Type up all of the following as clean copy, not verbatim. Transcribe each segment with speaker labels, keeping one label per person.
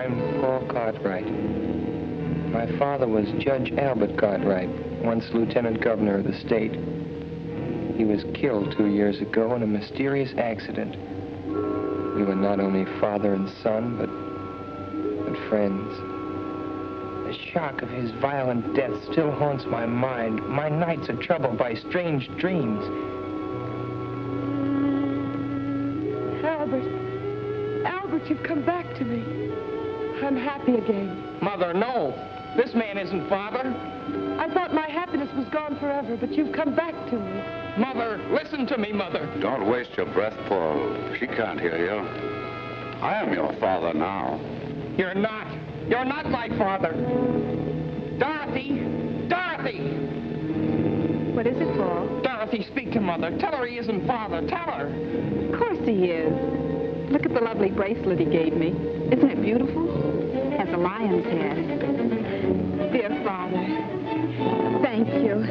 Speaker 1: I'm Paul Cartwright. My father was Judge Albert Cartwright, once Lieutenant Governor of the state. He was killed 2 years ago in a mysterious accident. We were not only father and son, but friends. The shock of his violent death still haunts my mind. My nights are troubled by strange dreams.
Speaker 2: Albert, you've come back to me. I'm happy again.
Speaker 1: Mother, no. This man isn't father.
Speaker 2: I thought my happiness was gone forever, but you've come back to me.
Speaker 1: Mother, listen to me, Mother.
Speaker 3: Don't waste your breath, Paul. She can't hear you. I am your father now.
Speaker 1: You're not. You're not my father. Dorothy! Dorothy!
Speaker 2: What is it, Paul?
Speaker 1: Dorothy, speak to Mother. Tell her he isn't father. Tell her.
Speaker 2: Of course he is. Look at the lovely bracelet he gave me. Isn't it beautiful? Has a lion's head. Dear Father, thank you.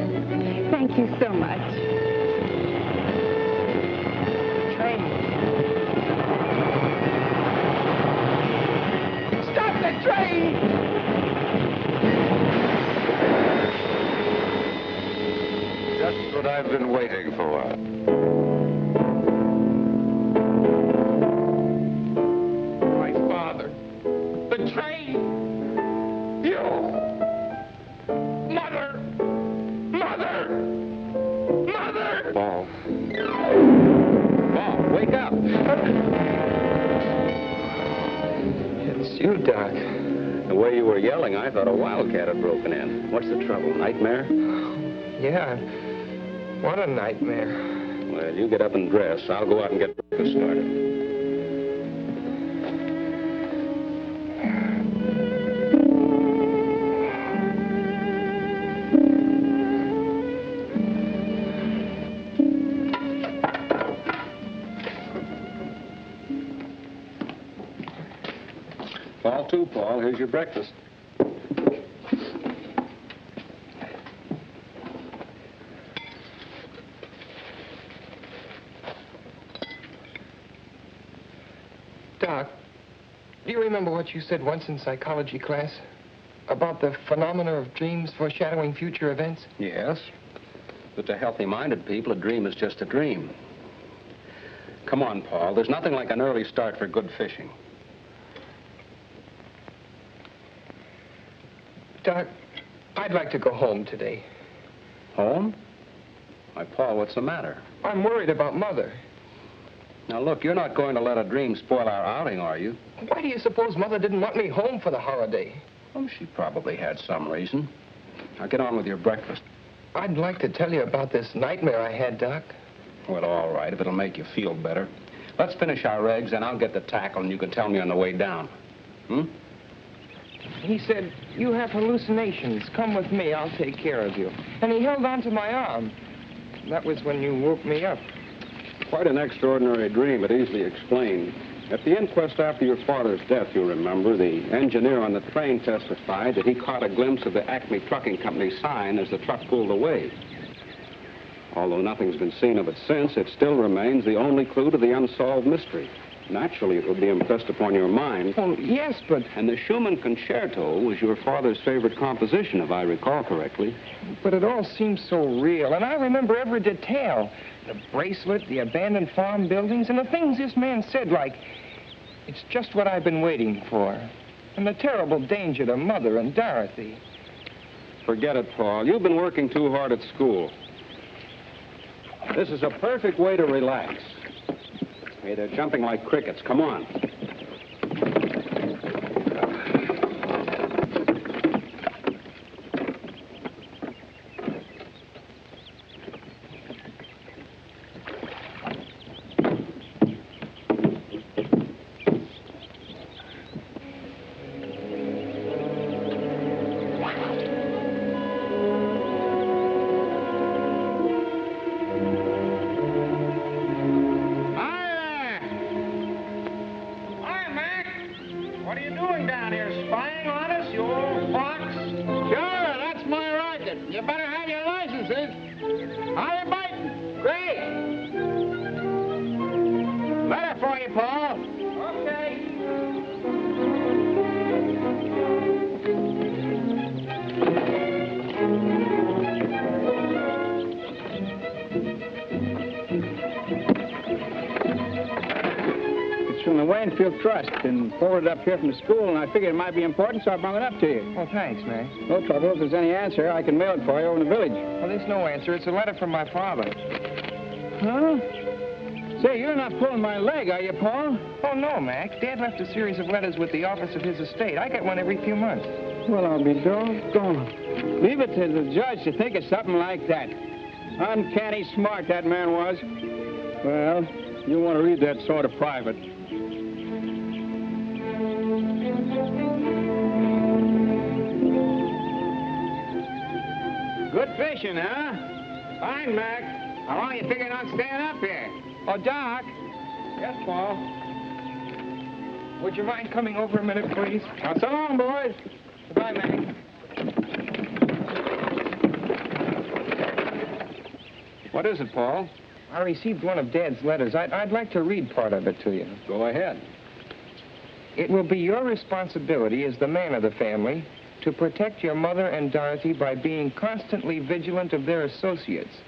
Speaker 2: Thank you so much.
Speaker 1: Train. Stop the train!
Speaker 3: Just what I've been waiting for.
Speaker 1: The train! You! Mother! Mother! Mother!
Speaker 3: Paul. Paul, wake up!
Speaker 1: It's you, Doc.
Speaker 3: The way you were yelling, I thought a wildcat had broken in. What's the trouble, nightmare?
Speaker 1: Yeah. What a nightmare.
Speaker 3: Well, you get up and dress. I'll go out and get breakfast started. Fall to, Paul. Here's your breakfast.
Speaker 1: Doc, do you remember what you said once in psychology class? About the phenomena of dreams foreshadowing future events?
Speaker 3: Yes. But to healthy-minded people, a dream is just a dream. Come on, Paul. There's nothing like an early start for good fishing.
Speaker 1: Doc, I'd like to go home today.
Speaker 3: Home? Why, Paul, what's the matter?
Speaker 1: I'm worried about Mother.
Speaker 3: Now, look, you're not going to let a dream spoil our outing, are you?
Speaker 1: Why do you suppose Mother didn't want me home for the holiday?
Speaker 3: Oh, she probably had some reason. Now, get on with your breakfast.
Speaker 1: I'd like to tell you about this nightmare I had, Doc.
Speaker 3: Well, all right, if it'll make you feel better. Let's finish our eggs, and I'll get the tackle, and you can tell me on the way down. Hmm?
Speaker 1: He said, you have hallucinations. Come with me. I'll take care of you. And he held onto my arm. That was when you woke me up.
Speaker 3: Quite an extraordinary dream, but easily explained. At the inquest after your father's death, you remember, the engineer on the train testified that he caught a glimpse of the Acme Trucking Company sign as the truck pulled away. Although nothing's been seen of it since, it still remains the only clue to the unsolved mystery. Naturally, it would be impressed upon your mind.
Speaker 1: Oh, yes, but...
Speaker 3: And the Schumann Concerto was your father's favorite composition, if I recall correctly.
Speaker 1: But it all seems so real, and I remember every detail. The bracelet, the abandoned farm buildings, and the things this man said, like, it's just what I've been waiting for. And the terrible danger to Mother and Dorothy.
Speaker 3: Forget it, Paul. You've been working too hard at school. This is a perfect way to relax. Hey, they're jumping like crickets. Come on.
Speaker 4: from the Waynfield Trust and forwarded up here from the school, and I figured it might be important, so I brought it up to you.
Speaker 1: Oh, thanks, Mac.
Speaker 4: No trouble. If there's any answer, I can mail it for you over in the village.
Speaker 1: Well, there's no answer. It's a letter from my father.
Speaker 4: Huh? Say, you're not pulling my leg, are you, Paul?
Speaker 1: Oh, no, Mac. Dad left a series of letters with the office of his estate. I get one every few months.
Speaker 4: Well, I'll be doggone. Leave it to the judge to think of something like that. Uncanny smart that man was. Well, you want to read that sort of private. Good fishing, huh? Fine, Mac. How long you figuring on staying up here?
Speaker 1: Oh, Doc.
Speaker 4: Yes, Paul.
Speaker 1: Would you mind coming over a minute, please?
Speaker 4: Now, so long, boys.
Speaker 1: Goodbye, Mac.
Speaker 3: What is it, Paul?
Speaker 1: I received one of Dad's letters. I'd like to read part of it to you.
Speaker 3: Go ahead.
Speaker 1: It will be your responsibility as the man of the family to protect your mother and Dorothy by being constantly vigilant of their associates.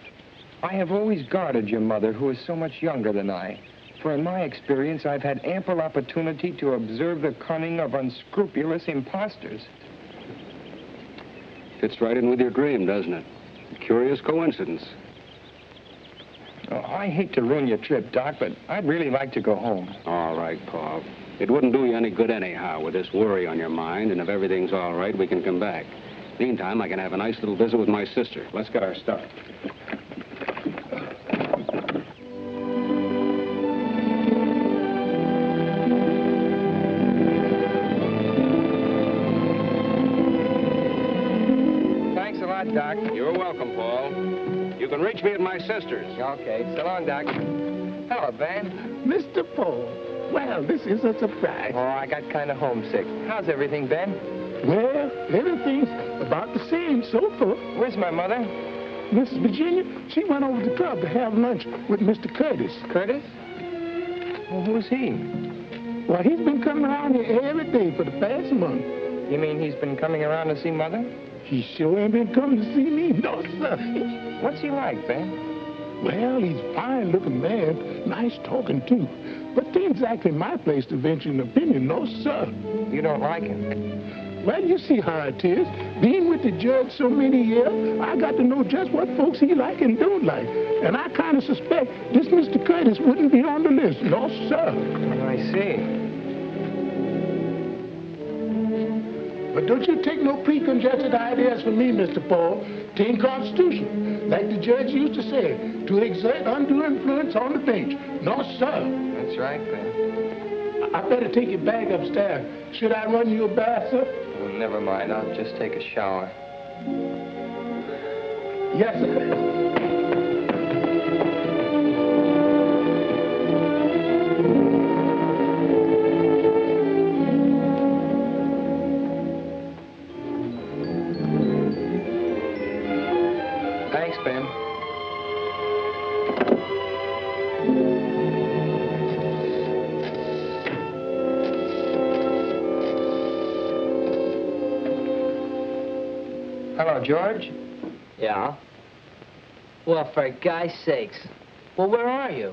Speaker 1: I have always guarded your mother, who is so much younger than I, for in my experience, I've had ample opportunity to observe the cunning of unscrupulous impostors.
Speaker 3: Fits right in with your dream, doesn't it? A curious coincidence.
Speaker 1: Oh, I hate to ruin your trip, Doc, but I'd really like to go home.
Speaker 3: All right, Paul. It wouldn't do you any good anyhow with this worry on your mind, and if everything's all right, we can come back. Meantime, I can have a nice little visit with my sister. Let's get our stuff.
Speaker 1: Thanks a lot, Doc.
Speaker 3: You're welcome, Paul. You can reach me at my sister's.
Speaker 1: Okay, so long, Doc. Hello, Ben.
Speaker 5: Mr. Paul, well, this is a surprise.
Speaker 1: Oh, I got kind of homesick. How's everything, Ben?
Speaker 5: Well, everything's about the same so far.
Speaker 1: Where's my mother?
Speaker 5: Mrs. Virginia, she went over to the club to have lunch with Mr. Curtis.
Speaker 1: Curtis? Well, who's he?
Speaker 5: Well, he's been coming around here every day for the past month.
Speaker 1: You mean he's been coming around to see Mother?
Speaker 5: He sure ain't been coming to see me, no, sir.
Speaker 1: What's he like, Ben?
Speaker 5: Well, he's a fine-looking man, nice talking, too. But it ain't exactly my place to venture an opinion, no, sir.
Speaker 1: You don't like him?
Speaker 5: Well, you see how it is. Being with the judge so many years, I got to know just what folks he like and don't like. And I kind of suspect this Mr. Curtis wouldn't be on the list. No, sir.
Speaker 1: I see.
Speaker 5: But don't you take no preconceived ideas from me, Mr. Paul. Tain't constitutional. Like the judge used to say, to exert undue influence on the bench. No, sir.
Speaker 1: That's right, Ben.
Speaker 5: I better take your bag upstairs. Should I run you a bath, sir?
Speaker 1: Oh, never mind. I'll just take a shower.
Speaker 5: Yes, sir.
Speaker 1: Thanks, Ben. Hello, George.
Speaker 6: Yeah? Well, for God's sakes. Well, where are you?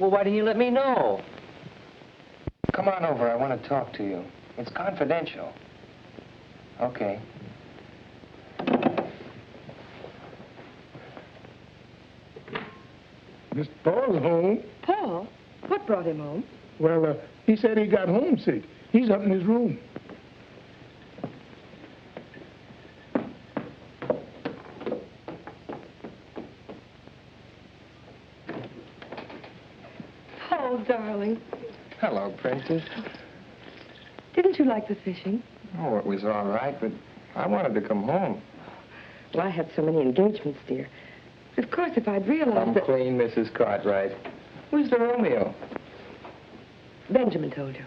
Speaker 6: Well, why didn't you let me know?
Speaker 1: Come on over. I want to talk to you. It's confidential. Okay.
Speaker 5: Mr. Paul's home.
Speaker 2: Paul? What brought him home?
Speaker 5: Well, he said he got homesick. He's up in his room.
Speaker 2: Paul, darling.
Speaker 1: Hello, Princess.
Speaker 2: Didn't you like the fishing?
Speaker 1: Oh, it was all right, but I wanted to come home.
Speaker 2: Well, I had so many engagements, dear. Of course, if I'd realized
Speaker 1: Come
Speaker 2: that...
Speaker 1: clean, Mrs. Cartwright. Who's the Romeo?
Speaker 2: Benjamin told you.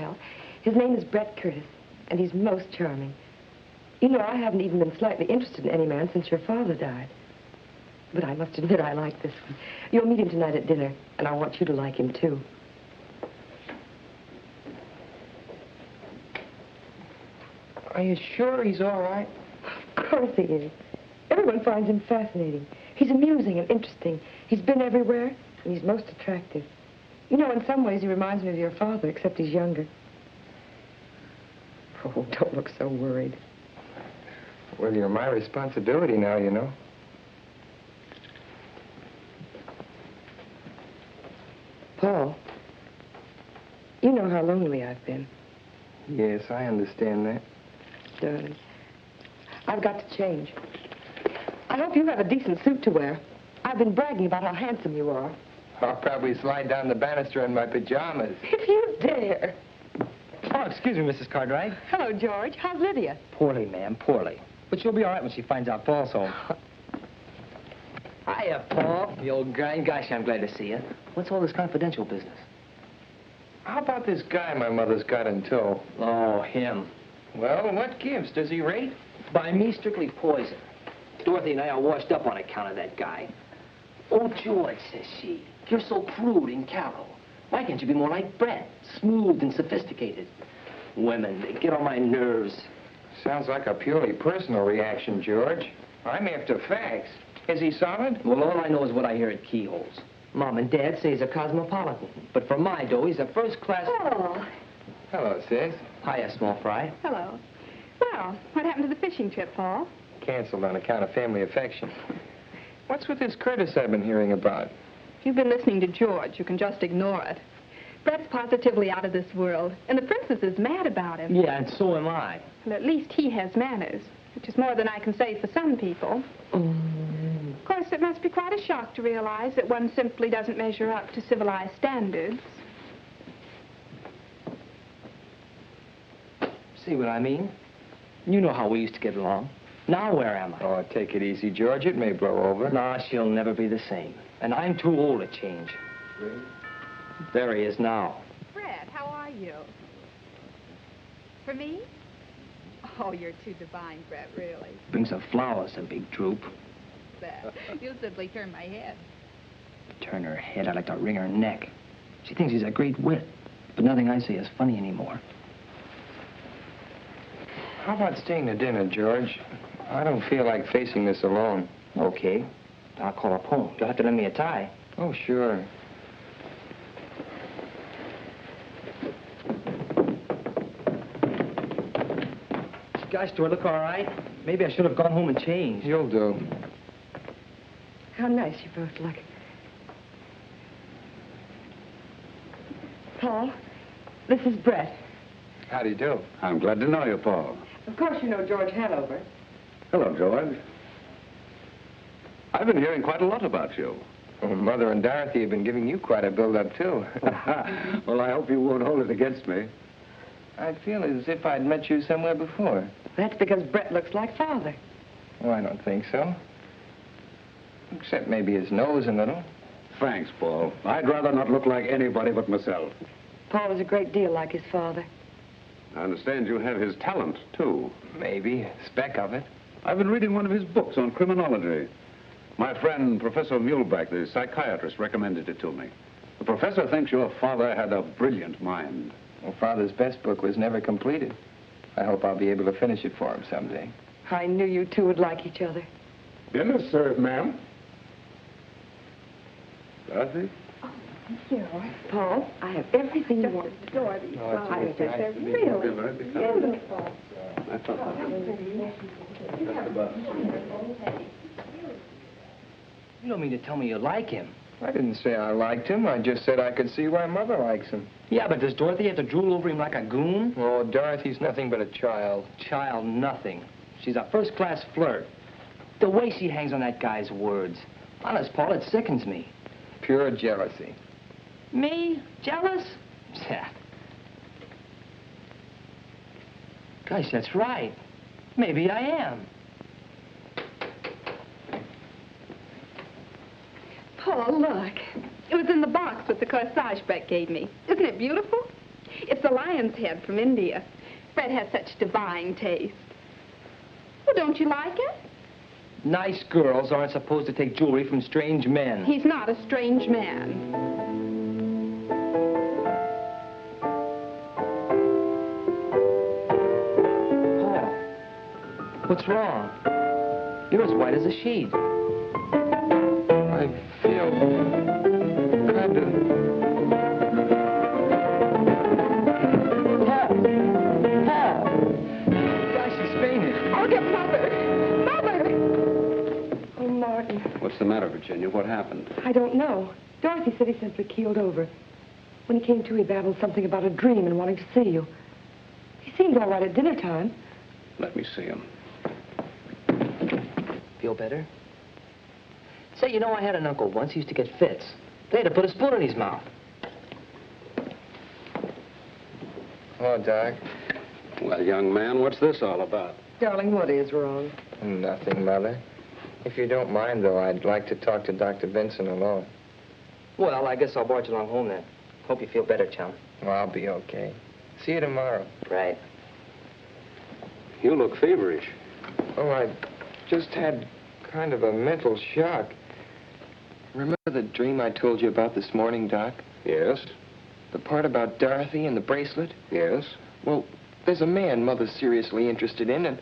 Speaker 2: Well, his name is Brett Curtis, and he's most charming. You know, I haven't even been slightly interested in any man since your father died. But I must admit I like this one. You'll meet him tonight at dinner, and I want you to like him, too.
Speaker 1: Are you sure he's all right?
Speaker 2: Of course he is. Everyone finds him fascinating. He's amusing and interesting. He's been everywhere, and he's most attractive.
Speaker 7: You know, in some ways, he reminds me of your father, except he's younger. Oh, don't look so worried.
Speaker 1: Well, you're my responsibility now, you know.
Speaker 7: Paul, you know how lonely I've been.
Speaker 1: Yes, I understand that.
Speaker 7: Darling, I've got to change. I hope you have a decent suit to wear. I've been bragging about how handsome you are.
Speaker 1: I'll probably slide down the banister in my pajamas.
Speaker 7: If you dare.
Speaker 6: Oh, excuse me, Mrs. Cartwright.
Speaker 7: Hello, George. How's Lydia?
Speaker 6: Poorly, ma'am, poorly. But she'll be all right when she finds out Paul's home. Hiya, Paul. The old grind. Gosh, I'm glad to see you. What's all this confidential business?
Speaker 1: How about this guy my mother's got in tow?
Speaker 6: Oh, him.
Speaker 1: Well, what gives? Does he rate?
Speaker 6: By me, strictly poison. Dorothy and I are washed up on account of that guy. Oh, George, says she, you're so crude and callow. Why can't you be more like Brett? Smooth and sophisticated. Women, they get on my nerves.
Speaker 1: Sounds like a purely personal reaction, George. I'm after facts. Is he solid?
Speaker 6: Well, all I know is what I hear at keyholes. Mom and Dad say he's a cosmopolitan. But for my dough, he's a first-class...
Speaker 2: Oh.
Speaker 1: Hello, sis.
Speaker 6: Hiya, small fry.
Speaker 2: Hello. Well, what happened to the fishing trip, Paul?
Speaker 1: Canceled on account of family affection. What's with this Curtis I've been hearing about?
Speaker 2: If you've been listening to George, you can just ignore it. Brett's positively out of this world, and the princess is mad about him.
Speaker 6: Yeah, and so am I.
Speaker 2: Well, at least he has manners, which is more than I can say for some people. Of course, it must be quite a shock to realize that one simply doesn't measure up to civilized standards.
Speaker 6: See what I mean? You know how we used to get along. Now where am I?
Speaker 1: Oh, take it easy, George. It may blow over.
Speaker 6: Nah, she'll never be the same. And I'm too old to change. There he is now.
Speaker 2: Brett, how are you? For me? Oh, you're too divine, Brett, really.
Speaker 6: Bring some flowers, a big droop.
Speaker 2: That. You'll simply turn my head.
Speaker 6: Turn her head, I'd like to wring her neck. She thinks he's a great wit, but nothing I say is funny anymore.
Speaker 1: How about staying to dinner, George? I don't feel like facing this alone.
Speaker 6: Okay. I'll call up home. You'll have to lend me a tie.
Speaker 1: Oh, sure.
Speaker 6: Gosh, do I look all right? Maybe I should have gone home and changed.
Speaker 1: You'll do.
Speaker 7: How nice you both look. Paul, this is Brett.
Speaker 1: How do you do?
Speaker 3: I'm glad to know you, Paul.
Speaker 7: Of course you know George Hanover.
Speaker 3: Hello, George. I've been hearing quite a lot about you.
Speaker 1: Well, Mother and Dorothy have been giving you quite a build-up, too.
Speaker 3: Well, I hope you won't hold it against me.
Speaker 1: I feel as if I'd met you somewhere before.
Speaker 7: That's because Brett looks like Father.
Speaker 1: Oh, I don't think so. Except maybe his nose a little.
Speaker 3: Thanks, Paul. I'd rather not look like anybody but myself.
Speaker 7: Paul is a great deal like his father.
Speaker 3: I understand you have his talent, too.
Speaker 1: Maybe. A speck of it.
Speaker 3: I've been reading one of his books on criminology. My friend, Professor Muehlbeck, the psychiatrist, recommended it to me. The professor thinks your father had a brilliant mind.
Speaker 1: Well, Father's best book was never completed. I hope I'll be able to finish it for him someday.
Speaker 7: I knew you two would like each other.
Speaker 5: Dinner served, ma'am.
Speaker 3: Dorothy?
Speaker 7: Paul, I have everything you want.
Speaker 2: Dorothy.
Speaker 1: Oh,
Speaker 7: I
Speaker 1: it's nice
Speaker 7: they're
Speaker 1: to be
Speaker 7: really
Speaker 2: Beautiful.
Speaker 3: I thought
Speaker 6: You don't mean to tell me you like him.
Speaker 1: I didn't say I liked him. I just said I could see why Mother likes him.
Speaker 6: Yeah, but does Dorothy have to drool over him like a goon?
Speaker 1: Oh, Dorothy's nothing but a child.
Speaker 6: Child, nothing. She's a first-class flirt. The way she hangs on that guy's words. Honest, Paul, it sickens me.
Speaker 1: Pure jealousy.
Speaker 6: Me? Jealous? Yeah. Gosh, that's right. Maybe I am.
Speaker 2: Paul, look. It was in the box with the corsage Brett gave me. Isn't it beautiful? It's a lion's head from India. Brett has such divine taste. Well, don't you like it?
Speaker 6: Nice girls aren't supposed to take jewelry from strange men.
Speaker 2: He's not a strange man.
Speaker 6: Paul, what's wrong? You're as white as a sheet.
Speaker 1: I feel kind of
Speaker 7: I don't know. Dorothy said he simply keeled over. When he came to, he babbled something about a dream and wanting to see you. He seemed all right at dinner time.
Speaker 3: Let me see him.
Speaker 6: Feel better? Say, you know, I had an uncle once. He used to get fits. They had to put a spoon in his mouth.
Speaker 1: Hello, Doc.
Speaker 3: Well, young man, what's this all about?
Speaker 7: Darling, what is wrong?
Speaker 1: Nothing, Mother. If you don't mind, though, I'd like to talk to Dr. Benson alone.
Speaker 6: Well, I guess I'll barge along home then. Hope you feel better, chum.
Speaker 1: Well, I'll be okay. See you tomorrow.
Speaker 6: Right.
Speaker 3: You look feverish.
Speaker 1: Oh, I just had kind of a mental shock. Remember the dream I told you about this morning, Doc?
Speaker 3: Yes?
Speaker 1: The part about Dorothy and the bracelet?
Speaker 3: Yes?
Speaker 1: Well, there's a man Mother's seriously interested in, and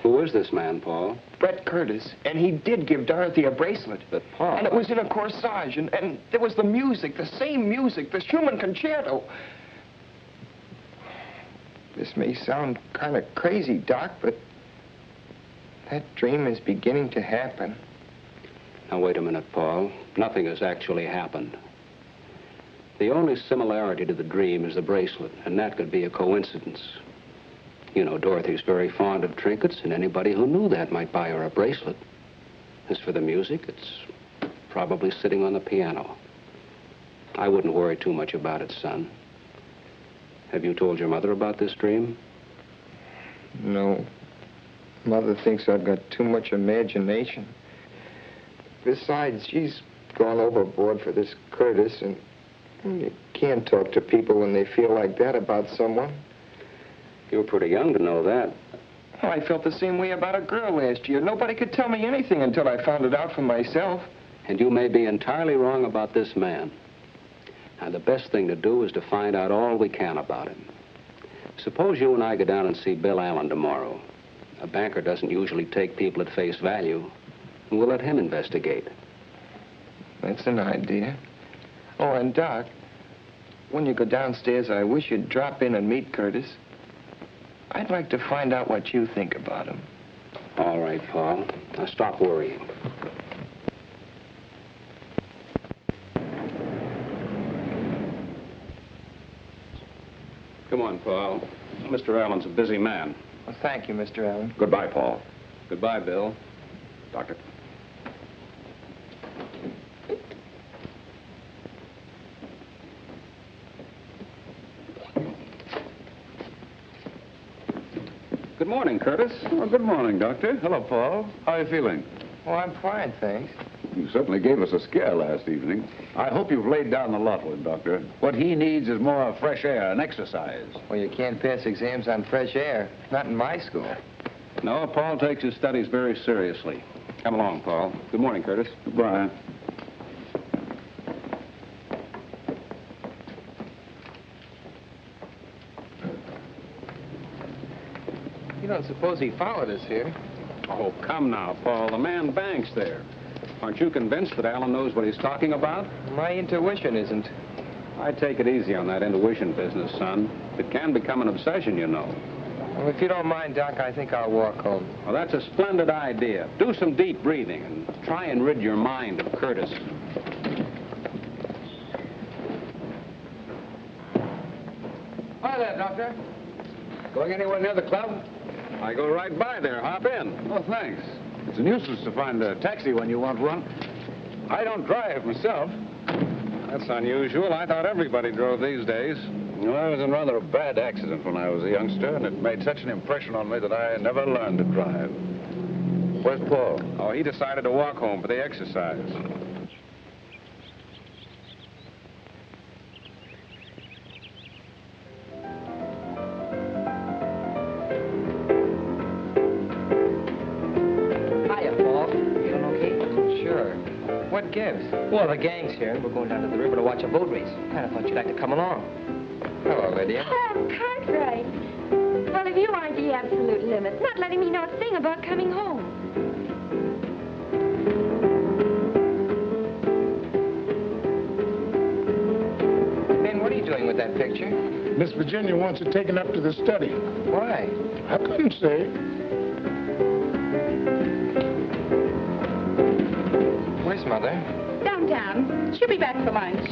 Speaker 3: Who is this man, Paul?
Speaker 1: Brett Curtis, and he did give Dorothy a bracelet.
Speaker 3: But, Paul...
Speaker 1: And it was in a corsage, and there was the music, the same music, the Schumann concerto. This may sound kind of crazy, Doc, but that dream is beginning to happen.
Speaker 3: Now, wait a minute, Paul. Nothing has actually happened. The only similarity to the dream is the bracelet, and that could be a coincidence. You know, Dorothy's very fond of trinkets, and anybody who knew that might buy her a bracelet. As for the music, it's probably sitting on the piano. I wouldn't worry too much about it, son. Have you told your mother about this dream?
Speaker 1: No. Mother thinks I've got too much imagination. Besides, she's gone overboard for this Curtis, and you can't talk to people when they feel like that about someone.
Speaker 3: You're pretty young to know that.
Speaker 1: Oh, I felt the same way about a girl last year. Nobody could tell me anything until I found it out for myself.
Speaker 3: And you may be entirely wrong about this man. Now, the best thing to do is to find out all we can about him. Suppose you and I go down and see Bill Allen tomorrow. A banker doesn't usually take people at face value, and we'll let him investigate.
Speaker 1: That's an idea. Oh, and Doc, when you go downstairs, I wish you'd drop in and meet Curtis. I'd like to find out what you think about him.
Speaker 3: All right, Paul. Now, stop worrying. Come on, Paul. Mr. Allen's a busy man.
Speaker 1: Well, thank you, Mr. Allen.
Speaker 3: Goodbye, Paul. Goodbye, Bill. Doctor. Good morning, Curtis.
Speaker 8: Well, good morning, Doctor. Hello, Paul. How are you feeling?
Speaker 1: Oh, I'm fine, thanks.
Speaker 8: You certainly gave us a scare last evening. I hope you've laid down the lot with him, Doctor. What he needs is more fresh air and exercise.
Speaker 1: Well, you can't pass exams on fresh air. Not in my school.
Speaker 3: No, Paul takes his studies very seriously. Come along, Paul. Good morning, Curtis.
Speaker 8: Goodbye.
Speaker 1: You don't suppose he followed us here?
Speaker 3: Oh, come now, Paul. The man banks there. Aren't you convinced that Allen knows what he's talking about?
Speaker 1: My intuition isn't.
Speaker 3: I take it easy on that intuition business, son. It can become an obsession, you know.
Speaker 1: Well, if you don't mind, Doc, I think I'll walk home.
Speaker 3: Well, that's a splendid idea. Do some deep breathing and try and rid your mind of Curtis.
Speaker 4: Hi there, Doctor. Going anywhere near the club?
Speaker 3: I go right by there. Hop in.
Speaker 8: Oh, thanks. It's a nuisance to find a taxi when you want one. I don't drive myself.
Speaker 3: That's unusual. I thought everybody drove these days.
Speaker 8: Well, I was in rather a bad accident when I was a youngster, and it made such an impression on me that I never learned to drive. Where's Paul?
Speaker 3: Oh, he decided to walk home for the exercise.
Speaker 6: Hiya, Paul. Feeling okay?
Speaker 1: Sure. What gives?
Speaker 6: Well, the gang's here, and we're going down to the river to watch a boat race. Kind of thought you'd like to come along.
Speaker 1: Hello, Lydia.
Speaker 9: Oh, Cartwright. Well, if you aren't the absolute limit, not letting me know a thing about coming home.
Speaker 1: Ben, what are you doing with that picture?
Speaker 5: Miss Virginia wants it taken up to the study.
Speaker 1: Why?
Speaker 5: I couldn't say.
Speaker 1: Where's Mother?
Speaker 2: Downtown. She'll be back for lunch.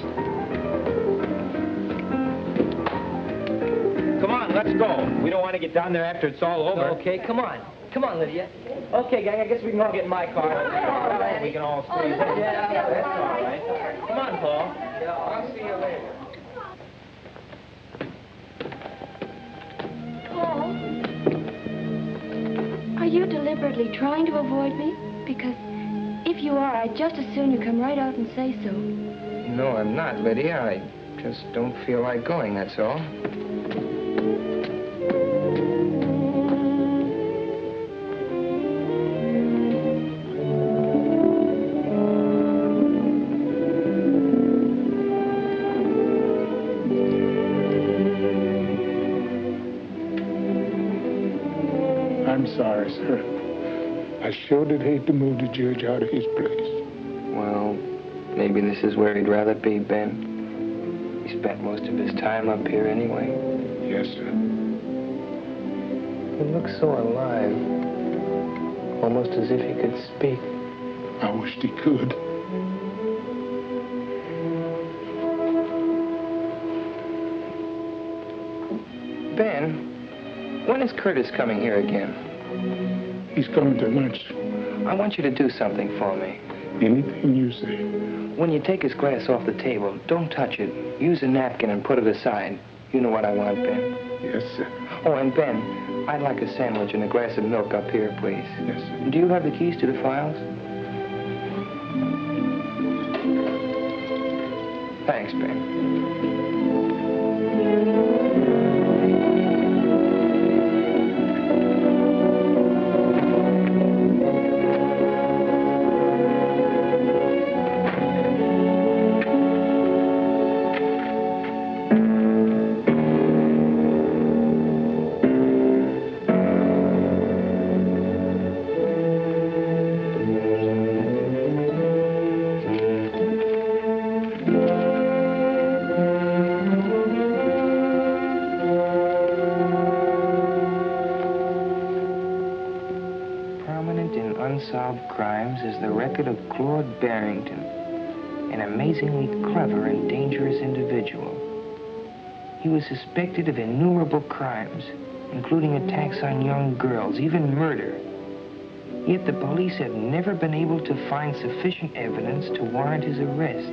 Speaker 6: Come on, let's go. We don't want to get down there after it's all over. Okay, come on. Come on, Lydia. Okay, gang, I guess we can all get in my car. All right, we can all stay there. Yeah, that's all right. Come on, Paul. Yeah, I'll see you later.
Speaker 9: Paul, are you deliberately trying to avoid me? Because if you are, I'd just as soon you come right out and say so.
Speaker 1: No, I'm not, Lydia. I just don't feel like going, that's all.
Speaker 5: I'm sorry, sir. I sure did hate to move the judge out of his place.
Speaker 1: Well, maybe this is where he'd rather be, Ben. He spent most of his time up here anyway.
Speaker 5: Yes, sir.
Speaker 1: He looks so alive. Almost as if he could speak.
Speaker 5: I wished he could.
Speaker 1: Ben, when is Curtis coming here again?
Speaker 5: He's coming to lunch.
Speaker 1: I want you to do something for me.
Speaker 5: Anything you say.
Speaker 1: When you take his glass off the table, don't touch it. Use a napkin and put it aside. You know what I want, Ben.
Speaker 5: Yes, sir.
Speaker 1: Oh, and Ben, I'd like a sandwich and a glass of milk up here, please.
Speaker 5: Yes, sir.
Speaker 1: Do you have the keys to the files? Thanks, Ben. Crimes is the record of Claude Barrington, an amazingly clever and dangerous individual. He was suspected of innumerable crimes, including attacks on young girls, even murder. Yet the police have never been able to find sufficient evidence to warrant his arrest.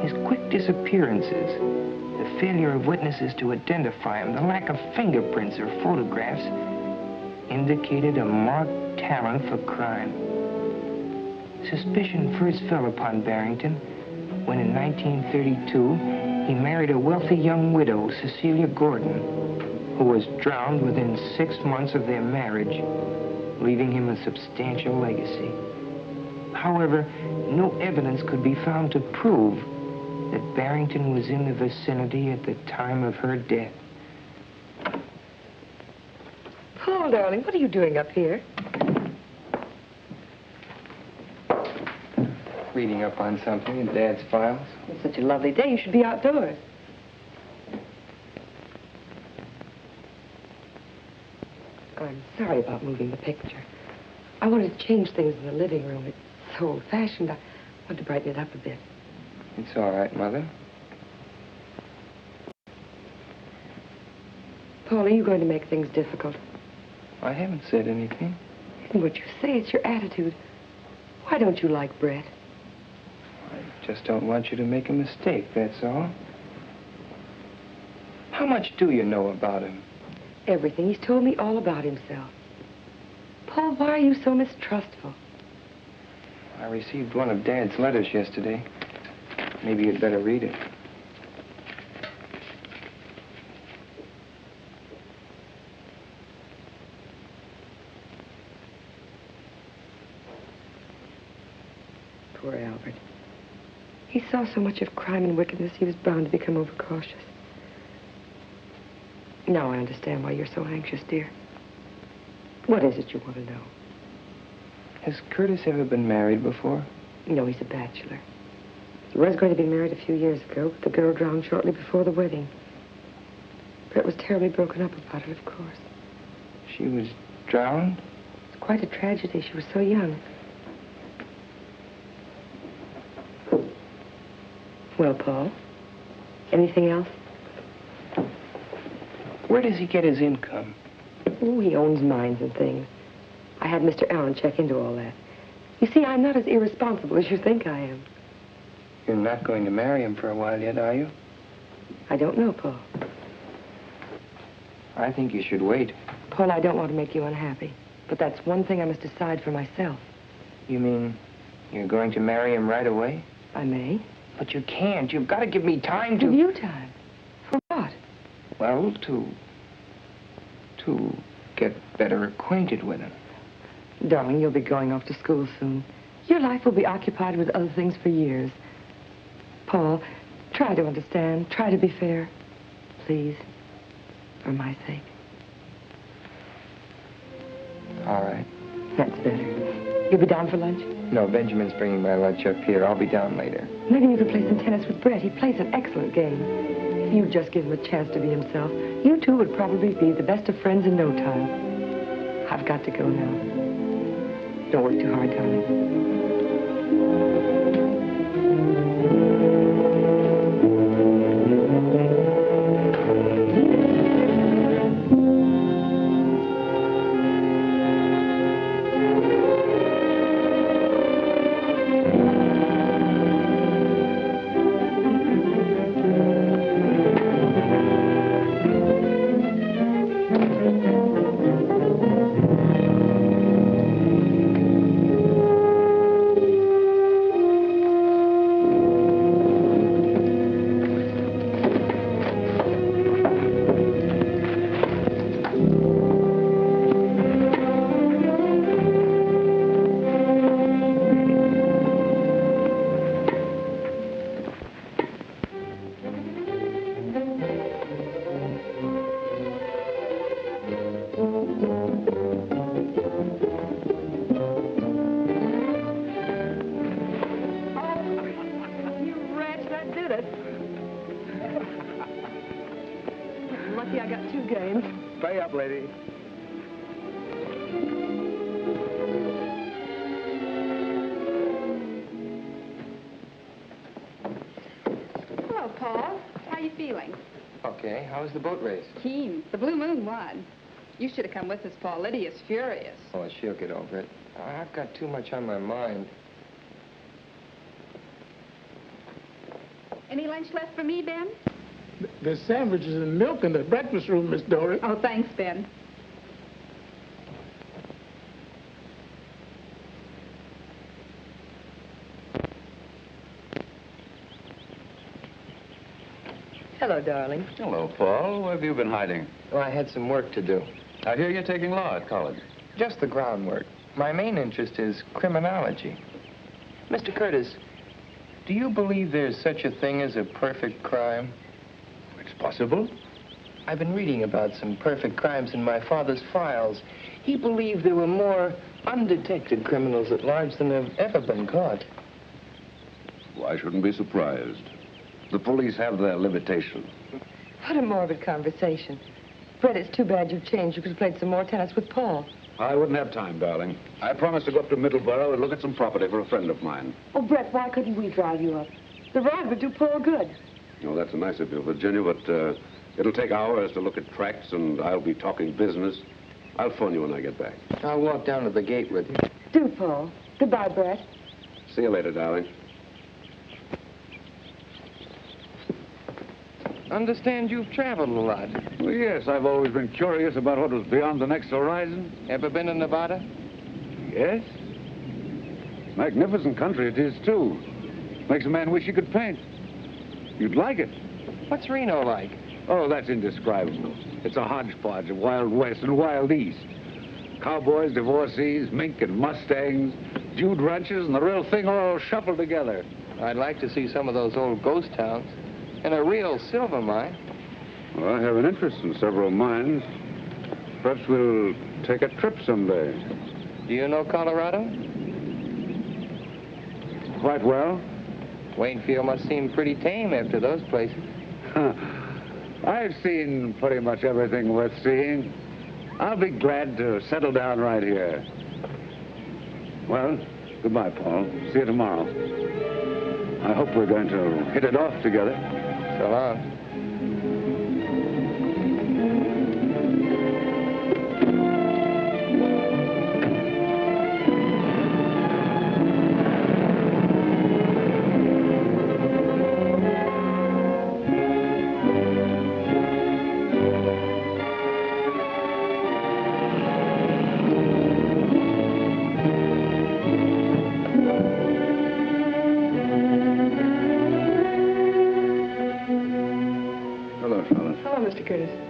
Speaker 1: His quick disappearances, the failure of witnesses to identify him, the lack of fingerprints or photographs, indicated a marked talent for crime. Suspicion first fell upon Barrington when in 1932 he married a wealthy young widow, Cecilia Gordon, who was drowned within 6 months of their marriage, leaving him a substantial legacy. However, no evidence could be found to prove that Barrington was in the vicinity at the time of her death.
Speaker 7: Paul, darling, what are you doing up here?
Speaker 1: Reading up on something in Dad's files.
Speaker 7: It's such a lovely day. You should be outdoors. I'm sorry about moving the picture. I wanted to change things in the living room. It's so old-fashioned. I wanted to brighten it up a bit.
Speaker 1: It's all right, Mother.
Speaker 7: Paul, are you going to make things difficult?
Speaker 1: I haven't said anything.
Speaker 7: It isn't what you say, it's your attitude. Why don't you like Brett?
Speaker 1: I just don't want you to make a mistake, that's all. How much do you know about him?
Speaker 7: Everything. He's told me all about himself. Paul, why are you so mistrustful?
Speaker 1: I received one of Dad's letters yesterday. Maybe you'd better read it.
Speaker 7: Poor Albert. He saw so much of crime and wickedness, he was bound to become overcautious. Now I understand why you're so anxious, dear. What is it you want to know?
Speaker 1: Has Curtis ever been married before?
Speaker 7: No, he's a bachelor. He was going to be married a few years ago, but the girl drowned shortly before the wedding. Brett was terribly broken up about it, of course.
Speaker 1: She was drowned?
Speaker 7: It's quite a tragedy. She was so young. Well, Paul, anything else?
Speaker 1: Where does he get his income?
Speaker 7: Oh, he owns mines and things. I had Mr. Allen check into all that. You see, I'm not as irresponsible as you think I am.
Speaker 1: You're not going to marry him for a while yet, are you?
Speaker 7: I don't know, Paul.
Speaker 1: I think you should wait.
Speaker 7: Paul, I don't want to make you unhappy. But that's one thing I must decide for myself.
Speaker 1: You mean you're going to marry him right away?
Speaker 7: I may.
Speaker 1: But you can't. You've got to give me time to...
Speaker 7: Give you time? For what?
Speaker 1: Well, to get better acquainted with him.
Speaker 7: Darling, you'll be going off to school soon. Your life will be occupied with other things for years. Paul, try to understand. Try to be fair. Please. For my sake.
Speaker 1: All right.
Speaker 7: That's better. You'll be down for lunch?
Speaker 1: No, Benjamin's bringing my lunch up here. I'll be down later.
Speaker 7: Maybe you could play some tennis with Brett. He plays an excellent game. If you just give him a chance to be himself, you two would probably be the best of friends in no time. I've got to go now. Don't work too hard, darling.
Speaker 1: Okay, how was the boat race?
Speaker 2: Keen. The Blue Moon won. You should have come with us, Paul. Lydia's furious.
Speaker 1: Oh, she'll get over it. I've got too much on my mind.
Speaker 2: Any lunch left for me, Ben?
Speaker 5: There's sandwiches and milk in the breakfast room, Miss Dory.
Speaker 2: Oh, thanks, Ben.
Speaker 7: Hello, darling.
Speaker 8: Hello, Paul. Where have you been hiding?
Speaker 1: Well, I had some work to do.
Speaker 8: I hear you're taking law at college.
Speaker 1: Just the groundwork. My main interest is criminology. Mr. Curtis, do you believe there's such a thing as a perfect crime?
Speaker 8: It's possible.
Speaker 1: I've been reading about some perfect crimes in my father's files. He believed there were more undetected criminals at large than have ever been caught.
Speaker 8: Well, I shouldn't be surprised. The police have their limitations.
Speaker 7: What a morbid conversation. Brett, it's too bad you've changed. You could have played some more tennis with Paul.
Speaker 8: I wouldn't have time, darling. I promised to go up to Middleborough and look at some property for a friend of mine.
Speaker 7: Oh, Brett, why couldn't we drive you up? The ride would do Paul good.
Speaker 8: Oh, that's nice of you, Virginia, but it'll take hours to look at tracks, and I'll be talking business. I'll phone you when I get back.
Speaker 1: I'll walk down to the gate with you.
Speaker 7: Do, Paul. Goodbye, Brett.
Speaker 8: See you later, darling.
Speaker 1: Understand you've traveled a lot.
Speaker 8: Well, yes, I've always been curious about what was beyond the next horizon.
Speaker 1: Ever been to Nevada?
Speaker 8: Yes. Magnificent country it is, too. Makes a man wish he could paint. You'd like it.
Speaker 1: What's Reno like?
Speaker 8: Oh, that's indescribable. It's a hodgepodge of Wild West and Wild East. Cowboys, divorcees, mink and mustangs, Jude ranches, and the real thing all shuffled together.
Speaker 1: I'd like to see some of those old ghost towns. And a real silver mine.
Speaker 8: Well, I have an interest in several mines. Perhaps we'll take a trip someday.
Speaker 1: Do you know Colorado?
Speaker 8: Quite well.
Speaker 1: Waynfield must seem pretty tame after those places.
Speaker 8: I've seen pretty much everything worth seeing. I'll be glad to settle down right here. Well, goodbye, Paul. See you tomorrow. I hope we're going to hit it off together.
Speaker 1: So long.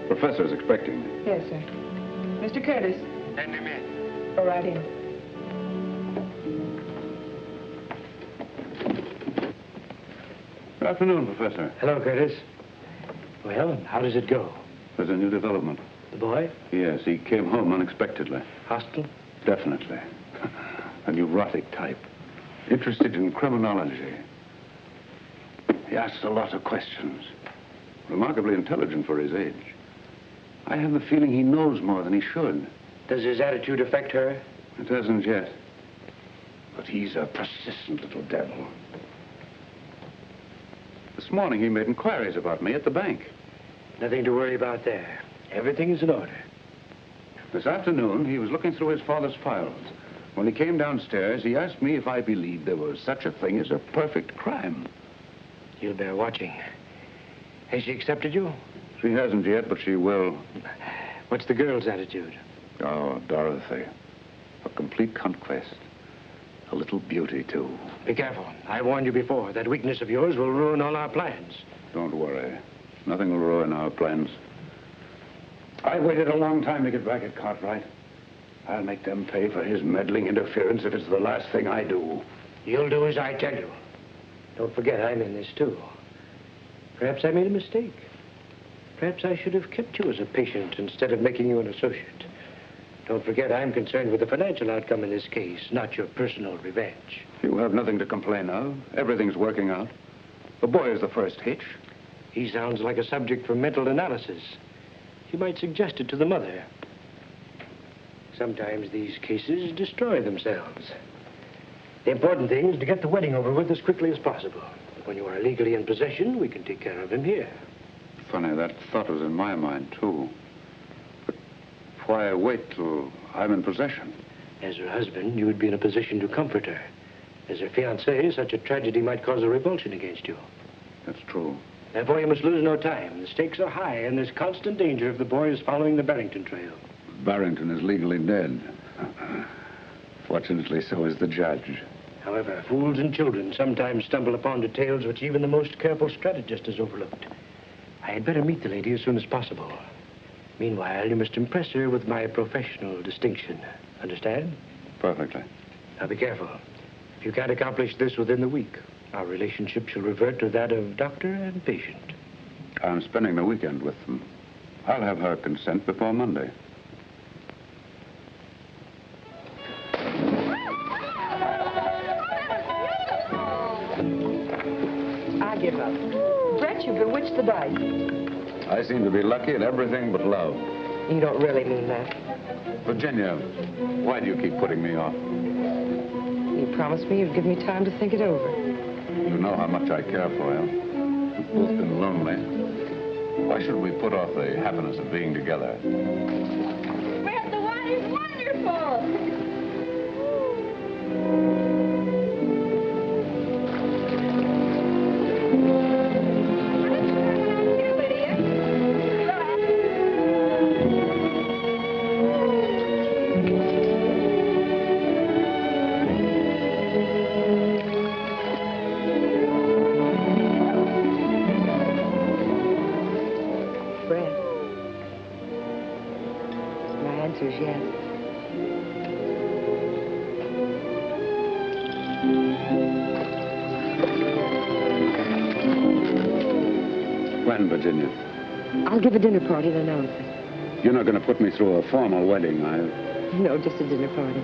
Speaker 8: Professor's expecting me.
Speaker 7: Yes, sir. Mr. Curtis.
Speaker 1: Send him in.
Speaker 7: Go right in.
Speaker 8: Good afternoon, Professor.
Speaker 6: Hello, Curtis. Well, how does it go?
Speaker 8: There's a new development.
Speaker 6: The boy?
Speaker 8: Yes, he came home unexpectedly.
Speaker 6: Hostile?
Speaker 8: Definitely. A neurotic type. Interested in criminology. He asks a lot of questions. Remarkably intelligent for his age. I have the feeling he knows more than he should.
Speaker 6: Does his attitude affect her?
Speaker 8: It hasn't yet. But he's a persistent little devil. This morning he made inquiries about me at the bank.
Speaker 6: Nothing to worry about there. Everything is in order.
Speaker 8: This afternoon, he was looking through his father's files. When he came downstairs, he asked me if I believed there was such a thing as a perfect crime.
Speaker 6: You'll bear watching. Has she accepted you?
Speaker 8: She hasn't yet, but she will.
Speaker 6: What's the girl's attitude?
Speaker 8: Oh, Dorothy. A complete conquest. A little beauty, too.
Speaker 6: Be careful. I warned you before. That weakness of yours will ruin all our plans.
Speaker 8: Don't worry. Nothing will ruin our plans. I waited a long time to get back at Cartwright. I'll make them pay for his meddling interference if it's the last thing I do.
Speaker 6: You'll do as I tell you. Don't forget, I'm in this, too. Perhaps I made a mistake. Perhaps I should have kept you as a patient instead of making you an associate. Don't forget, I'm concerned with the financial outcome in this case, not your personal revenge.
Speaker 8: You have nothing to complain of. Everything's working out. The boy is the first hitch.
Speaker 6: He sounds like a subject for mental analysis. You might suggest it to the mother. Sometimes these cases destroy themselves. The important thing is to get the wedding over with as quickly as possible. When you are legally in possession, we can take care of him here.
Speaker 8: Funny, that thought was in my mind, too. But why wait till I'm in possession?
Speaker 6: As her husband, you would be in a position to comfort her. As her fiancé, such a tragedy might cause a revulsion against you.
Speaker 8: That's true.
Speaker 6: Therefore, you must lose no time. The stakes are high, and there's constant danger if the boy is following the Barrington trail.
Speaker 8: Barrington is legally dead. Fortunately, so is the judge.
Speaker 6: However, fools and children sometimes stumble upon details which even the most careful strategist has overlooked. I had better meet the lady as soon as possible. Meanwhile, you must impress her with my professional distinction. Understand?
Speaker 8: Perfectly.
Speaker 6: Now, be careful. If you can't accomplish this within the week, our relationship shall revert to that of doctor and patient.
Speaker 8: I'm spending the weekend with them. I'll have her consent before Monday.
Speaker 7: I give up. Brett, you bewitched the dice.
Speaker 8: I seem to be lucky at everything but love.
Speaker 7: You don't really mean that.
Speaker 8: Virginia, why do you keep putting me off?
Speaker 7: You promised me you'd give me time to think it over.
Speaker 8: You know how much I care for you. We've both been lonely. Why should we put off the happiness of being together?
Speaker 9: Brett, the wine is wonderful.
Speaker 8: When, Virginia?
Speaker 7: I'll give a dinner party and announce it.
Speaker 8: You're not going to put me through a formal wedding,
Speaker 7: No, just a dinner party.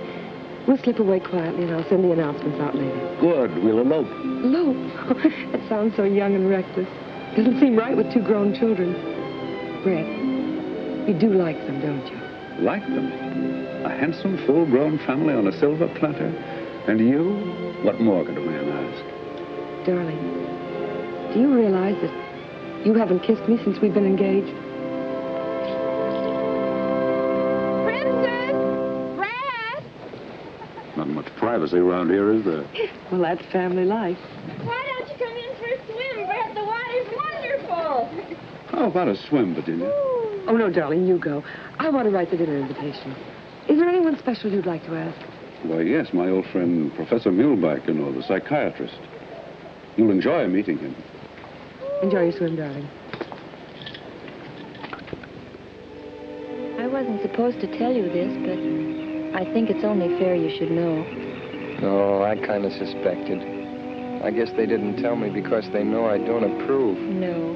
Speaker 7: We'll slip away quietly, and I'll send the announcements out later.
Speaker 8: Good. We'll elope.
Speaker 7: Elope? That sounds so young and reckless. Doesn't seem right with two grown children. Brett, you do like them, don't you?
Speaker 8: Like them? A handsome, full-grown family on a silver platter? And you? What more could a man ask?
Speaker 7: Darling, do you realize that you haven't kissed me since we've been engaged?
Speaker 2: Princess! Brad!
Speaker 8: Not much privacy around here, is there?
Speaker 7: Well, that's family life.
Speaker 9: Why don't you come in for a swim, Brett? The water's wonderful.
Speaker 8: How about a swim, Virginia?
Speaker 7: Oh, no, darling, you go. I want to write the dinner invitation. Is there anyone special you'd like to ask?
Speaker 8: Why, yes, my old friend, Professor Muehlbach, you know, the psychiatrist. You'll enjoy meeting him.
Speaker 7: Enjoy your swim, darling.
Speaker 9: I wasn't supposed to tell you this, but I think it's only fair you should know.
Speaker 1: Oh, I kind of suspected. I guess they didn't tell me because they know I don't approve.
Speaker 9: No.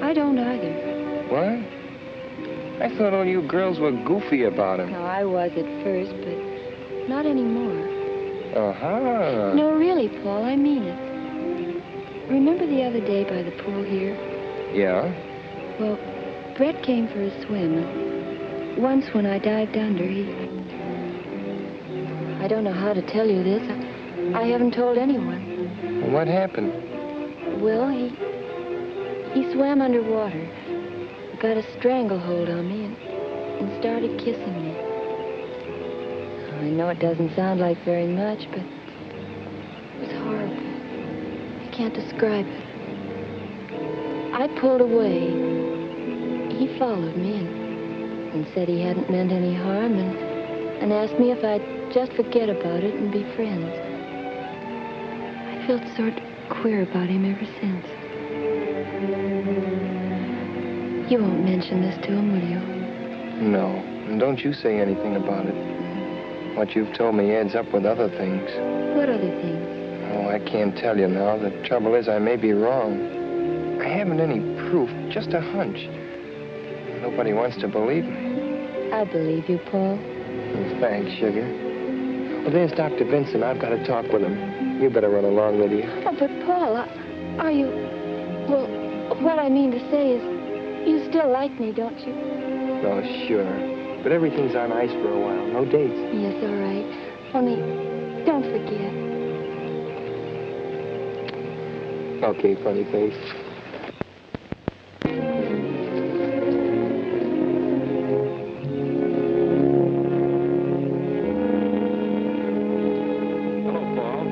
Speaker 9: I don't either.
Speaker 1: What? I thought all you girls were goofy about him.
Speaker 9: No, I was at first, but not anymore.
Speaker 1: Uh-huh.
Speaker 9: No, really, Paul, I mean it. Remember the other day by the pool here?
Speaker 1: Yeah?
Speaker 9: Well, Brett came for a swim. Once when I dived under, I don't know how to tell you this. I haven't told anyone.
Speaker 1: What happened?
Speaker 9: Well, he swam underwater, got a stranglehold on me, and started kissing me. I know it doesn't sound like very much, but it was horrible. I can't describe it. I pulled away. He followed me and said he hadn't meant any harm and asked me if I'd just forget about it and be friends. I felt sort of queer about him ever since. You won't mention this to him, will you?
Speaker 1: No. And don't you say anything about it. What you've told me adds up with other things.
Speaker 9: What other things?
Speaker 1: Oh, I can't tell you now. The trouble is I may be wrong. I haven't any proof, just a hunch. Nobody wants to believe me.
Speaker 9: I believe you, Paul.
Speaker 1: Oh, thanks, sugar. Well, there's Dr. Vincent. I've got to talk with him. You better run along, Lydia.
Speaker 9: Oh, but Paul, are you... Well, what I mean to say is, you still like me, don't you?
Speaker 1: Oh, sure. But everything's on ice for a while. No dates.
Speaker 9: Yes, all right. Only, don't forget.
Speaker 1: Okay, funny face.
Speaker 3: Hello, Paul.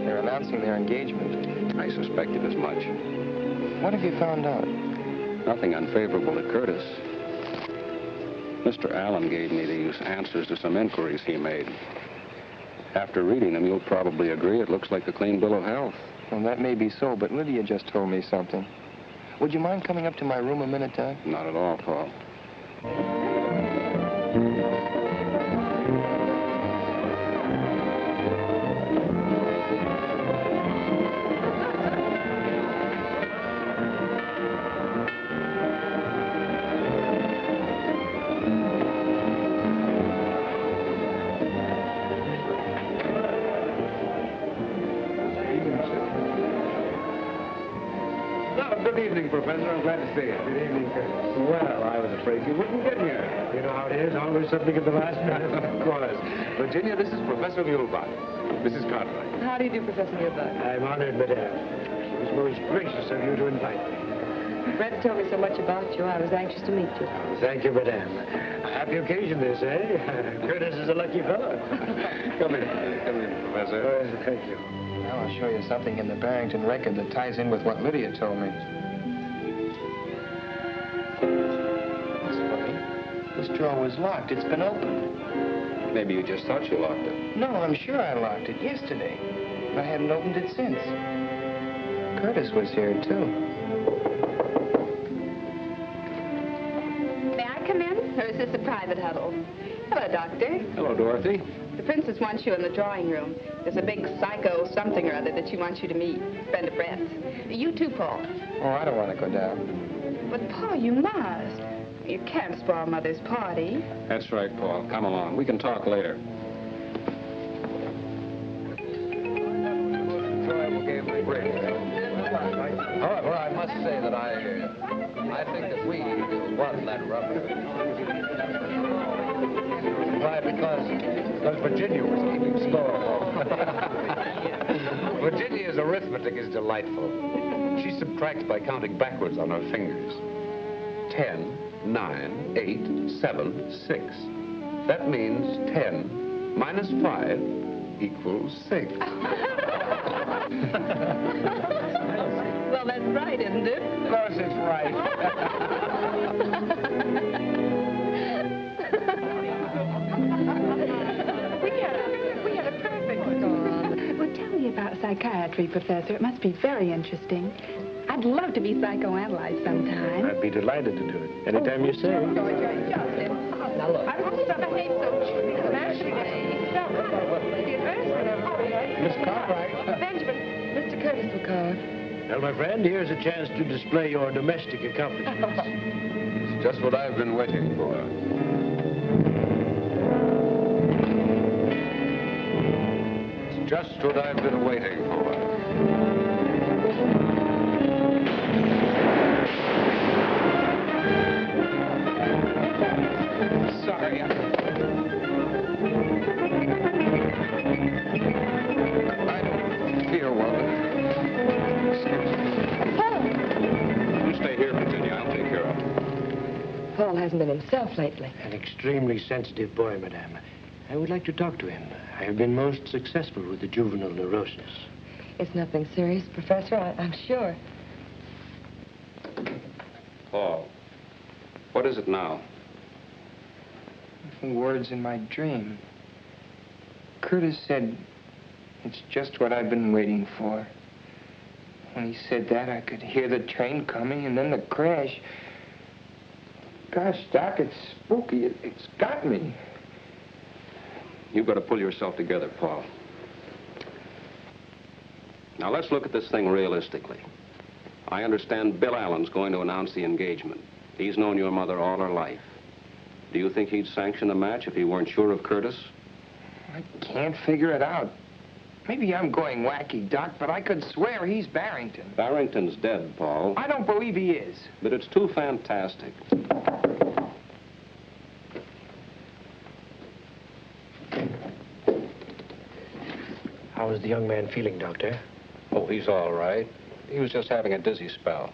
Speaker 1: They're announcing their engagement.
Speaker 3: I suspected as much.
Speaker 1: What have you found out?
Speaker 3: Nothing unfavorable to Curtis. Mr. Allen gave me these answers to some inquiries he made. After reading them, you'll probably agree it looks like a clean bill of health.
Speaker 1: Well, that may be so, but Lydia just told me something. Would you mind coming up to my room a minute, Doc?
Speaker 3: Not at all, Paul.
Speaker 4: Good evening, Professor. I'm glad to see you. Good evening, Curtis. Well, I was afraid you wouldn't get here. You know how it is, always something at the last minute.
Speaker 10: Of course. Virginia, this is Professor Muehlbach. Mrs. Cartwright.
Speaker 7: How do you do, Professor Muehlbach?
Speaker 4: I'm honored, madame. It was most gracious of you to invite me.
Speaker 7: Brett told me so much about you, I was anxious to meet you.
Speaker 4: Thank you, madame. A happy occasion, this, eh? Curtis is a lucky fellow.
Speaker 10: Come in, Professor.
Speaker 4: Thank you.
Speaker 1: Now I'll show you something in the Barrington record that ties in with what Lydia told me. That's funny. This drawer was locked. It's been opened.
Speaker 3: Maybe you just thought you locked it.
Speaker 1: No, I'm sure I locked it yesterday. I hadn't opened it since. Curtis was here, too.
Speaker 2: May I come in? Or is this a private huddle? Hello, Doctor.
Speaker 3: Hello, Dorothy.
Speaker 2: The princess wants you in the drawing room. There's a big psycho something or other that she wants you to meet. Friend of Brett's. You too, Paul.
Speaker 1: Oh, I don't want to go down.
Speaker 2: But, Paul, you must. You can't spoil Mother's party.
Speaker 3: That's right, Paul. Come along. We can talk later.
Speaker 10: However, I must say that I think that we won that rubber. Why? Because Virginia was keeping score.
Speaker 8: Mrs. Arithmetic is delightful. She subtracts by counting backwards on her fingers. 10, 9, 8, 7, 6. That means 10 minus 5 equals 6.
Speaker 2: Well, that's right, isn't it?
Speaker 4: Of course it's right.
Speaker 2: We had a perfect score. Well, tell me about psychiatry, Professor. It must be very interesting. I'd love to be psychoanalyzed sometime.
Speaker 11: I'd be delighted to do it. Anytime you say.
Speaker 2: Now, look. I don't behave so
Speaker 11: Miss Cartwright.
Speaker 7: Benjamin, Mr. Curtis will call.
Speaker 11: Well, my friend, here's a chance to display your domestic accomplishments.
Speaker 8: It's just what I've been waiting for. It's just what I've been waiting for.
Speaker 1: Sorry. I don't feel well.
Speaker 3: You stay here, Virginia. I'll take care of him.
Speaker 7: Paul hasn't been himself lately.
Speaker 11: An extremely sensitive boy, madame. I would like to talk to him. I have been most successful with the juvenile neurosis.
Speaker 7: It's nothing serious, Professor, I'm sure.
Speaker 3: Paul, what is it now?
Speaker 1: Words in my dream. Curtis said, "It's just what I've been waiting for." When he said that, I could hear the train coming and then the crash. Gosh, Doc, it's spooky. It's got me.
Speaker 3: You've got to pull yourself together, Paul. Now, let's look at this thing realistically. I understand Bill Allen's going to announce the engagement. He's known your mother all her life. Do you think he'd sanction the match if he weren't sure of Curtis?
Speaker 1: I can't figure it out. Maybe I'm going wacky, Doc, but I could swear he's Barrington.
Speaker 3: Barrington's dead, Paul.
Speaker 1: I don't believe he is.
Speaker 3: But it's too fantastic.
Speaker 11: How is the young man feeling, Doctor?
Speaker 3: Oh, he's all right. He was just having a dizzy spell.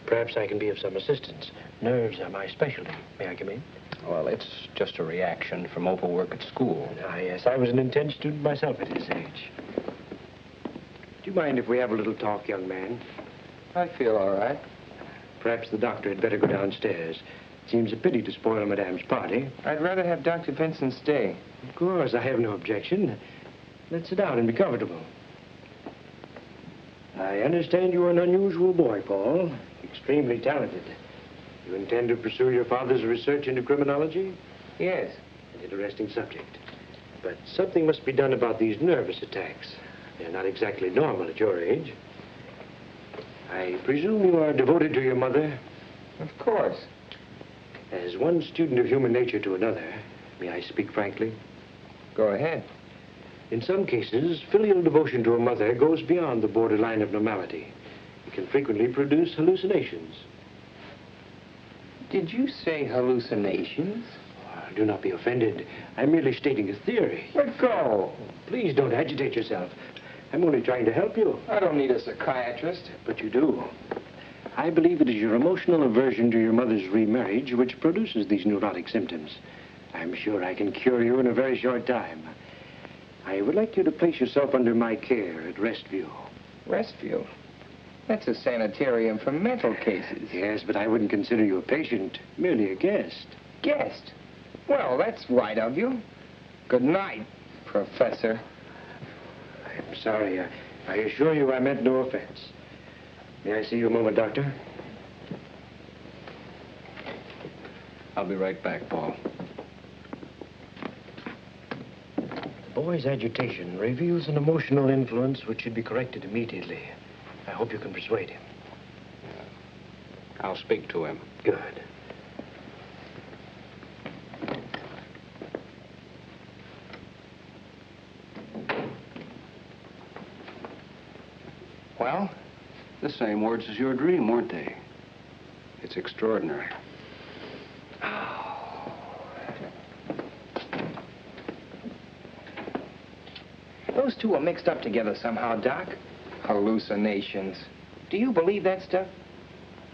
Speaker 11: Perhaps I can be of some assistance. Nerves are my specialty. May I come in?
Speaker 3: Well, it's just a reaction from overwork at school.
Speaker 11: Ah, yes. I was an intense student myself at his age. Do you mind if we have a little talk, young man?
Speaker 1: I feel all right.
Speaker 11: Perhaps the doctor had better go downstairs. Seems a pity to spoil Madame's party.
Speaker 1: I'd rather have Dr. Vincent stay.
Speaker 11: Of course, I have no objection. Let's sit down and be comfortable. I understand you are an unusual boy, Paul. Extremely talented. You intend to pursue your father's research into criminology?
Speaker 1: Yes.
Speaker 11: An interesting subject. But something must be done about these nervous attacks. They're not exactly normal at your age. I presume you are devoted to your mother?
Speaker 1: Of course.
Speaker 11: As one student of human nature to another, may I speak frankly?
Speaker 1: Go ahead.
Speaker 11: In some cases, filial devotion to a mother goes beyond the borderline of normality. It can frequently produce hallucinations.
Speaker 1: Did you say hallucinations?
Speaker 11: Oh, do not be offended. I'm merely stating a theory.
Speaker 1: Let go.
Speaker 11: Please don't agitate yourself. I'm only trying to help you.
Speaker 1: I don't need a psychiatrist.
Speaker 11: But you do. I believe it is your emotional aversion to your mother's remarriage which produces these neurotic symptoms. I'm sure I can cure you in a very short time. I would like you to place yourself under my care at Restview.
Speaker 1: Restview? That's a sanitarium for mental cases.
Speaker 11: Yes, but I wouldn't consider you a patient, merely a guest.
Speaker 1: Guest? Well, that's right of you. Good night, Professor.
Speaker 11: I'm sorry. I assure you I meant no offense. May I see you a moment, Doctor?
Speaker 3: I'll be right back, Paul.
Speaker 11: The boy's agitation reveals an emotional influence which should be corrected immediately. I hope you can persuade him.
Speaker 3: I'll speak to him.
Speaker 11: Good.
Speaker 1: Well?
Speaker 3: The same words as your dream, weren't they? It's extraordinary.
Speaker 1: Those two are mixed up together somehow, Doc. Hallucinations. Do you believe that stuff?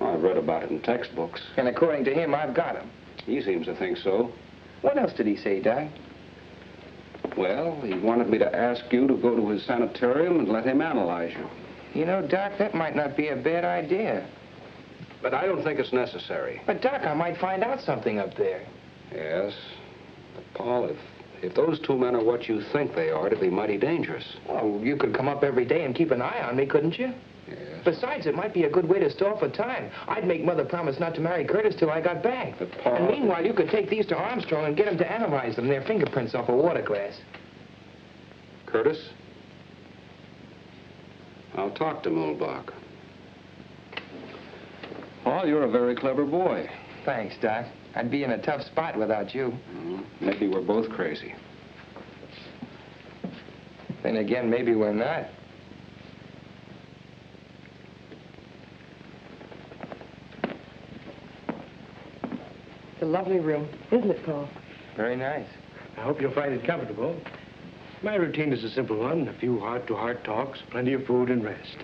Speaker 3: I've read about it in textbooks.
Speaker 1: And according to him, I've got him.
Speaker 3: He seems to think so.
Speaker 1: What else did he say, Doc?
Speaker 3: Well, he wanted me to ask you to go to his sanitarium and let him analyze you.
Speaker 1: You know, Doc, that might not be a bad idea.
Speaker 3: But I don't think it's necessary.
Speaker 1: But, Doc, I might find out something up there.
Speaker 3: Yes. But, Paul, if those two men are what you think they are, it'd be mighty dangerous.
Speaker 1: Well, you could come up every day and keep an eye on me, couldn't you?
Speaker 3: Yes.
Speaker 1: Besides, it might be a good way to stall for time. I'd make Mother promise not to marry Curtis till I got back.
Speaker 3: But, Paul...
Speaker 1: And meanwhile, you could take these to Armstrong and get him to analyze them, their fingerprints off a water glass.
Speaker 3: Curtis? I'll talk to Mulbach. Paul, you're a very clever boy.
Speaker 1: Thanks, Doc. I'd be in a tough spot without you.
Speaker 3: Maybe we're both crazy.
Speaker 1: Then again, maybe we're not.
Speaker 7: It's a lovely room, isn't it, Paul?
Speaker 1: Very nice.
Speaker 11: I hope you'll find it comfortable. My routine is a simple one. A few heart-to-heart talks, plenty of food and rest.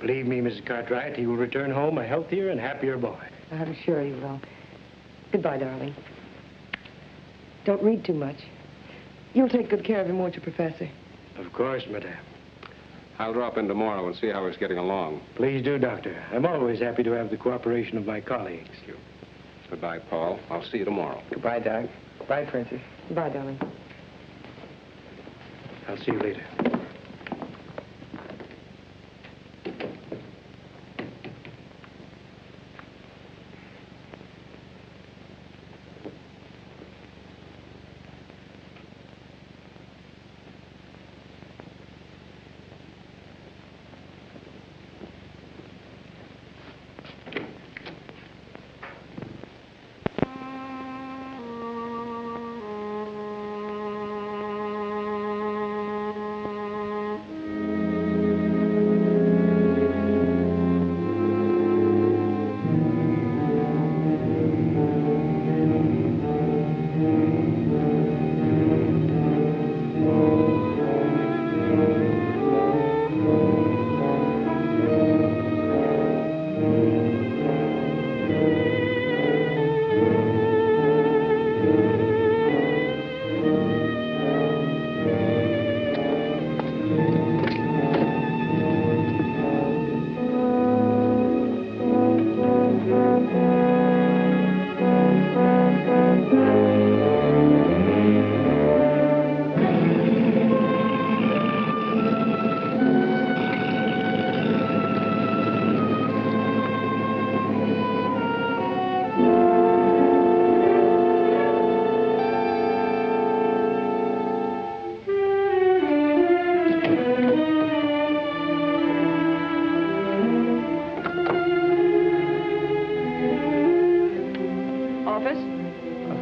Speaker 11: Believe me, Mrs. Cartwright, he will return home a healthier and happier boy.
Speaker 7: I'm sure he will. Goodbye, darling. Don't read too much. You'll take good care of him, won't you, Professor?
Speaker 11: Of course, Madame.
Speaker 3: I'll drop in tomorrow and see how he's getting along.
Speaker 11: Please do, Doctor. I'm always happy to have the cooperation of my colleagues.
Speaker 3: Goodbye, Paul. I'll see you tomorrow.
Speaker 1: Goodbye, Doc. Bye, Princess.
Speaker 7: Bye, darling.
Speaker 11: I'll see you later.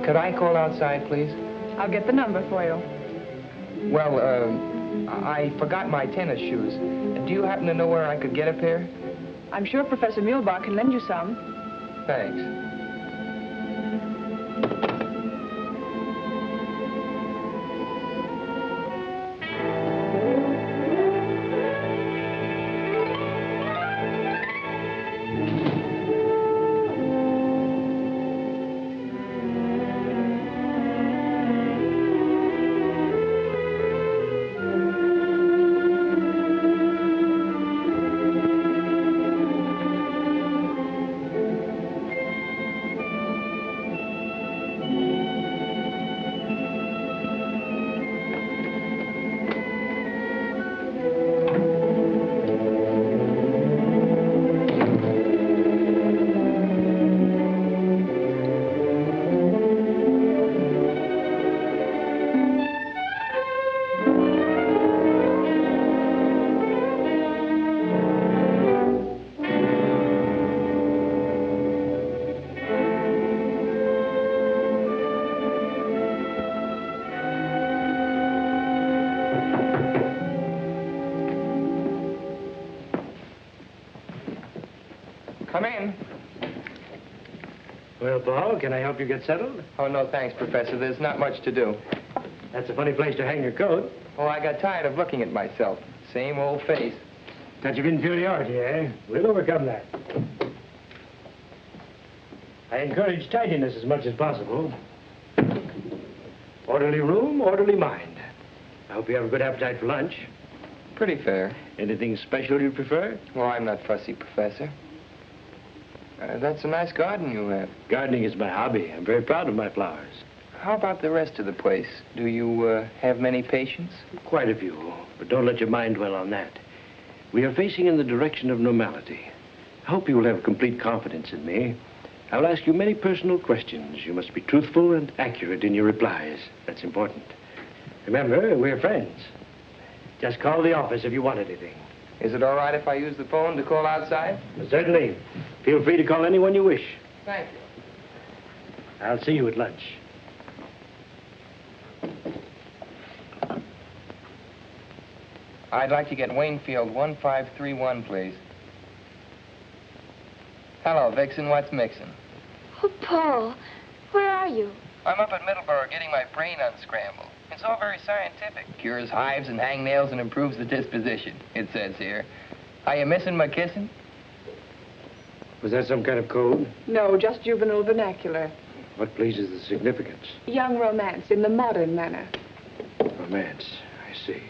Speaker 1: Could I call outside, please?
Speaker 2: I'll get the number for you.
Speaker 1: Well, I forgot my tennis shoes. Do you happen to know where I could get a pair?
Speaker 2: I'm sure Professor Muehlbach can lend you some.
Speaker 1: Thanks. Come in.
Speaker 11: Well, Paul, can I help you get settled?
Speaker 1: Oh, no, thanks, Professor. There's not much to do.
Speaker 11: That's a funny place to hang your coat.
Speaker 1: Oh, I got tired of looking at myself. Same old face.
Speaker 11: Touch of inferiority, eh? We'll overcome that. I encourage tidiness as much as possible. Orderly room, orderly mind. I hope you have a good appetite for lunch.
Speaker 1: Pretty fair.
Speaker 11: Anything special you prefer?
Speaker 1: Well, I'm not fussy, Professor. That's a nice garden you have.
Speaker 11: Gardening is my hobby. I'm very proud of my flowers.
Speaker 1: How about the rest of the place? Do you have many patients?
Speaker 11: Quite a few, but don't let your mind dwell on that. We are facing in the direction of normality. I hope you will have complete confidence in me. I will ask you many personal questions. You must be truthful and accurate in your replies. That's important. Remember, we're friends. Just call the office if you want anything.
Speaker 1: Is it all right if I use the phone to call outside?
Speaker 11: Certainly. Feel free to call anyone you wish.
Speaker 1: Thank you.
Speaker 11: I'll see you at lunch.
Speaker 1: I'd like to get Waynfield 1531, please. Hello, Vixen. What's mixin'?
Speaker 9: Oh, Paul, where are you?
Speaker 1: I'm up at Middleborough getting my brain unscrambled. It's all very scientific. Cures hives and hangnails and improves the disposition, it says here. Are you missing my kissing?
Speaker 11: Was that some kind of code?
Speaker 2: No, just juvenile vernacular.
Speaker 11: What, please, is the significance?
Speaker 2: Young romance in the modern manner.
Speaker 11: Romance. I see.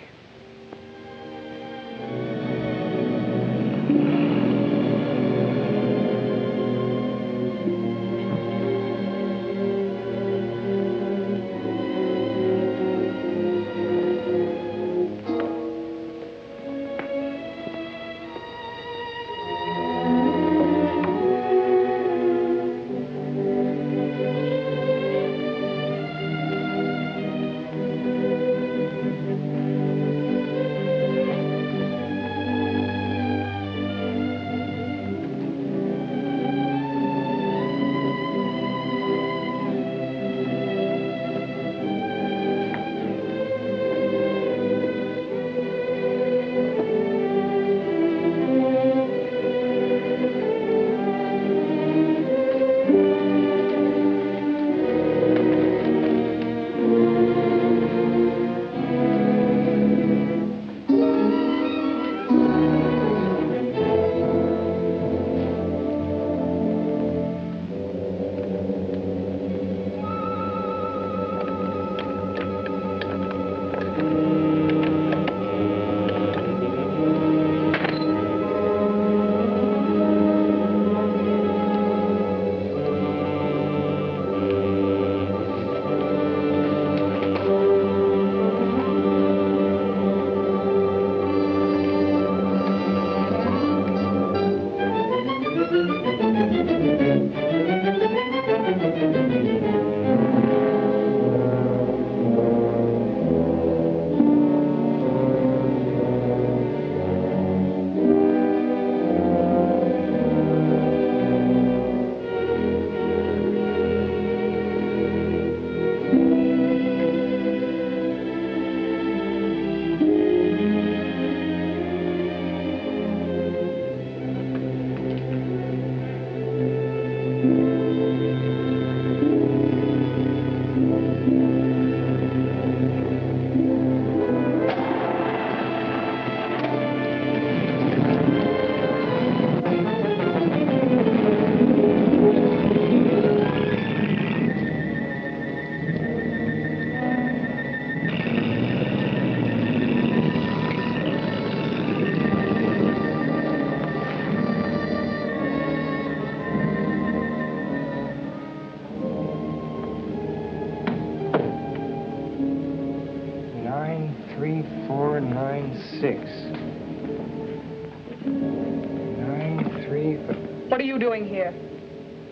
Speaker 2: What are you doing here?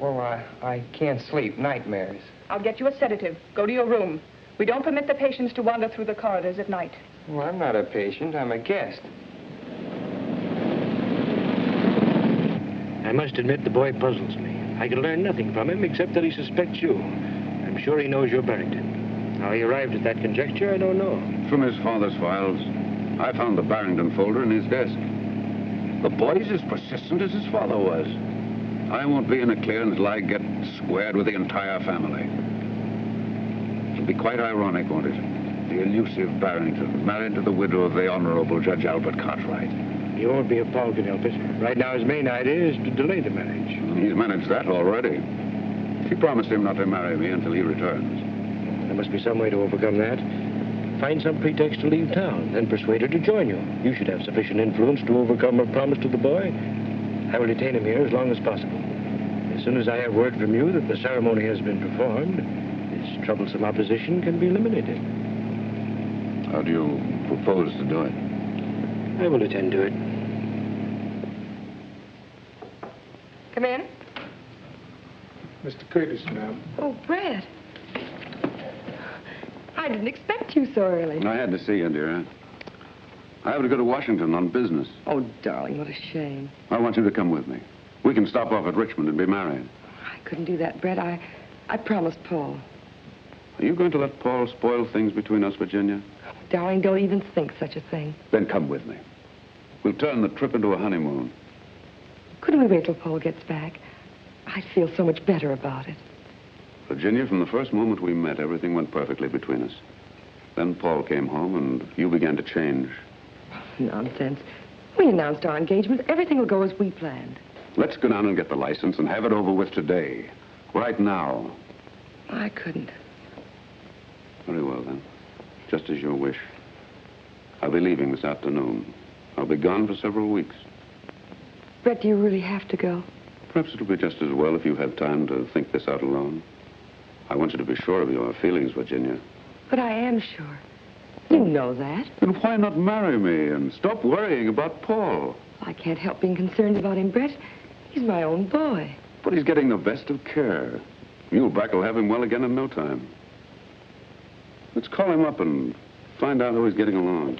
Speaker 1: Well, I can't sleep. Nightmares.
Speaker 2: I'll get you a sedative. Go to your room. We don't permit the patients to wander through the corridors at night.
Speaker 1: Well, I'm not a patient. I'm a guest.
Speaker 11: I must admit the boy puzzles me. I can learn nothing from him except that he suspects you. I'm sure he knows you're Barrington. How he arrived at that conjecture, I don't know.
Speaker 8: From his father's files. I found the Barrington folder in his desk. The boy's as persistent as his father was. I won't be in a clear until I get squared with the entire family. It'll be quite ironic, won't it? The elusive Barrington, married to the widow of the Honorable Judge Albert Cartwright.
Speaker 11: He won't be if Paul can help it. Right now, his main idea is to delay the marriage.
Speaker 8: He's managed that already. She promised him not to marry me until he returns.
Speaker 11: There must be some way to overcome that. Find some pretext to leave town, then persuade her to join you. You should have sufficient influence to overcome her promise to the boy. I will detain him here as long as possible. As soon as I have word from you that the ceremony has been performed, this troublesome opposition can be eliminated.
Speaker 8: How do you propose to do it?
Speaker 11: I will attend to it.
Speaker 7: Come in.
Speaker 5: Mr. Curtis, ma'am.
Speaker 7: Oh, Brett. I didn't expect you so early.
Speaker 8: I had to see you, dear. I have to go to Washington on business.
Speaker 7: Oh, darling, what a shame.
Speaker 8: I want you to come with me. We can stop off at Richmond and be married.
Speaker 7: I couldn't do that, Brett. I promised Paul.
Speaker 8: Are you going to let Paul spoil things between us, Virginia?
Speaker 7: Darling, don't even think such a thing.
Speaker 8: Then come with me. We'll turn the trip into a honeymoon.
Speaker 7: Couldn't we wait till Paul gets back? I'd feel so much better about it.
Speaker 8: Virginia, from the first moment we met, everything went perfectly between us. Then Paul came home, and you began to change.
Speaker 7: Nonsense. We announced our engagement. Everything will go as we planned.
Speaker 8: Let's go down and get the license and have it over with today. Right now.
Speaker 7: I couldn't.
Speaker 8: Very well, then. Just as you wish. I'll be leaving this afternoon. I'll be gone for several weeks.
Speaker 7: Brett, do you really have to go?
Speaker 8: Perhaps it'll be just as well if you have time to think this out alone. I want you to be sure of your feelings, Virginia.
Speaker 7: But I am sure. You know that.
Speaker 8: Then why not marry me and stop worrying about Paul?
Speaker 7: I can't help being concerned about him, Brett. He's my own boy.
Speaker 8: But he's getting the best of care. Muleback will have him well again in no time. Let's call him up and find out how he's getting along.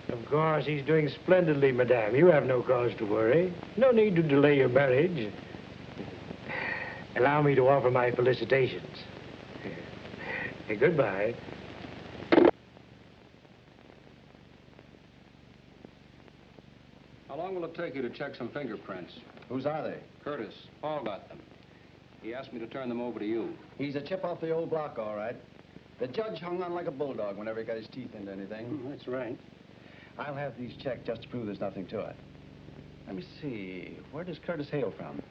Speaker 11: Of course, he's doing splendidly, madame. You have no cause to worry. No need to delay your marriage. Allow me to offer my felicitations. Goodbye.
Speaker 3: How long will it take you to check some fingerprints?
Speaker 10: Whose are they?
Speaker 3: Curtis, Paul got them. He asked me to turn them over to you.
Speaker 10: He's a chip off the old block, all right. The judge hung on like a bulldog whenever he got his teeth into anything.
Speaker 11: That's right.
Speaker 10: I'll have these checked just to prove there's nothing to it. Let me see. Where does Curtis hail from?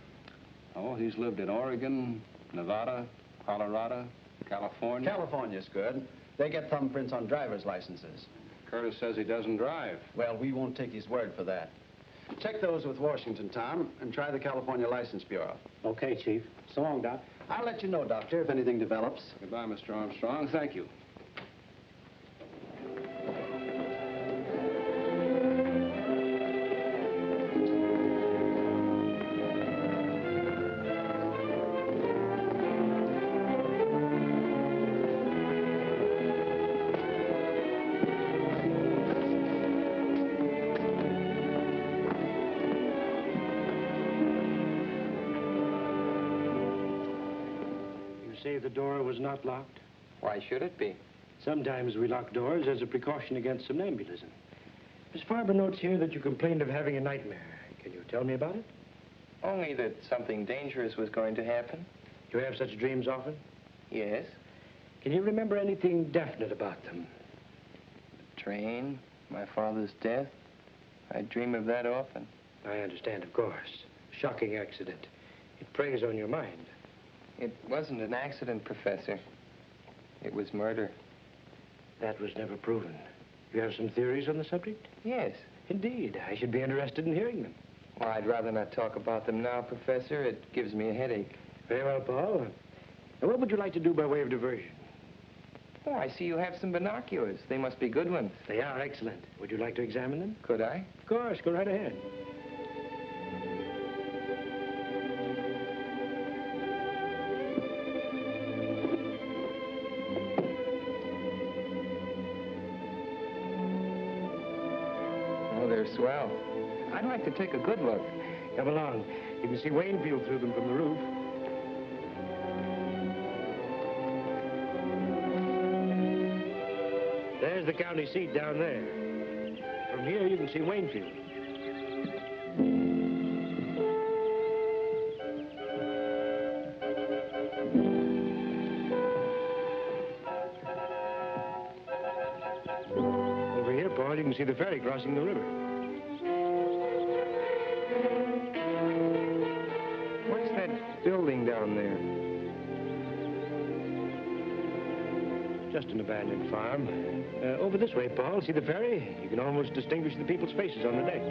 Speaker 3: Oh, he's lived in Oregon, Nevada, Colorado, California.
Speaker 10: California's good. They get thumbprints on driver's licenses.
Speaker 3: Curtis says he doesn't drive.
Speaker 10: Well, we won't take his word for that. Check those with Washington, Tom, and try the California License Bureau.
Speaker 11: Okay, Chief. So long, Doc.
Speaker 10: I'll let you know, Doctor, if anything develops.
Speaker 3: Goodbye, Mr. Armstrong. Thank you.
Speaker 11: The door was not locked?
Speaker 1: Why should it be?
Speaker 11: Sometimes we lock doors as a precaution against somnambulism. Miss Farber notes here that you complained of having a nightmare. Can you tell me about it?
Speaker 1: Only that something dangerous was going to happen.
Speaker 11: Do you have such dreams often?
Speaker 1: Yes.
Speaker 11: Can you remember anything definite about them?
Speaker 1: The train, my father's death. I dream of that often.
Speaker 11: I understand, of course. Shocking accident. It preys on your mind.
Speaker 1: It wasn't an accident, Professor. It was murder.
Speaker 11: That was never proven. You have some theories on the subject?
Speaker 1: Yes.
Speaker 11: Indeed. I should be interested in hearing them.
Speaker 1: Well, I'd rather not talk about them now, Professor. It gives me a headache.
Speaker 11: Very well, Paul. Now, what would you like to do by way of diversion?
Speaker 1: Oh, I see you have some binoculars. They must be good ones.
Speaker 11: They are excellent. Would you like to examine them?
Speaker 1: Could I?
Speaker 11: Of course. Go right ahead.
Speaker 1: Swell. I'd like to take a good look.
Speaker 11: Come along. You can see Waynfield through them from the roof. There's the county seat down there. From here, you can see Waynfield. you can see the ferry crossing the river.
Speaker 1: What's that building down there?
Speaker 11: Just an abandoned farm. Over this way, Paul. See the ferry? You can almost distinguish the people's faces on the deck.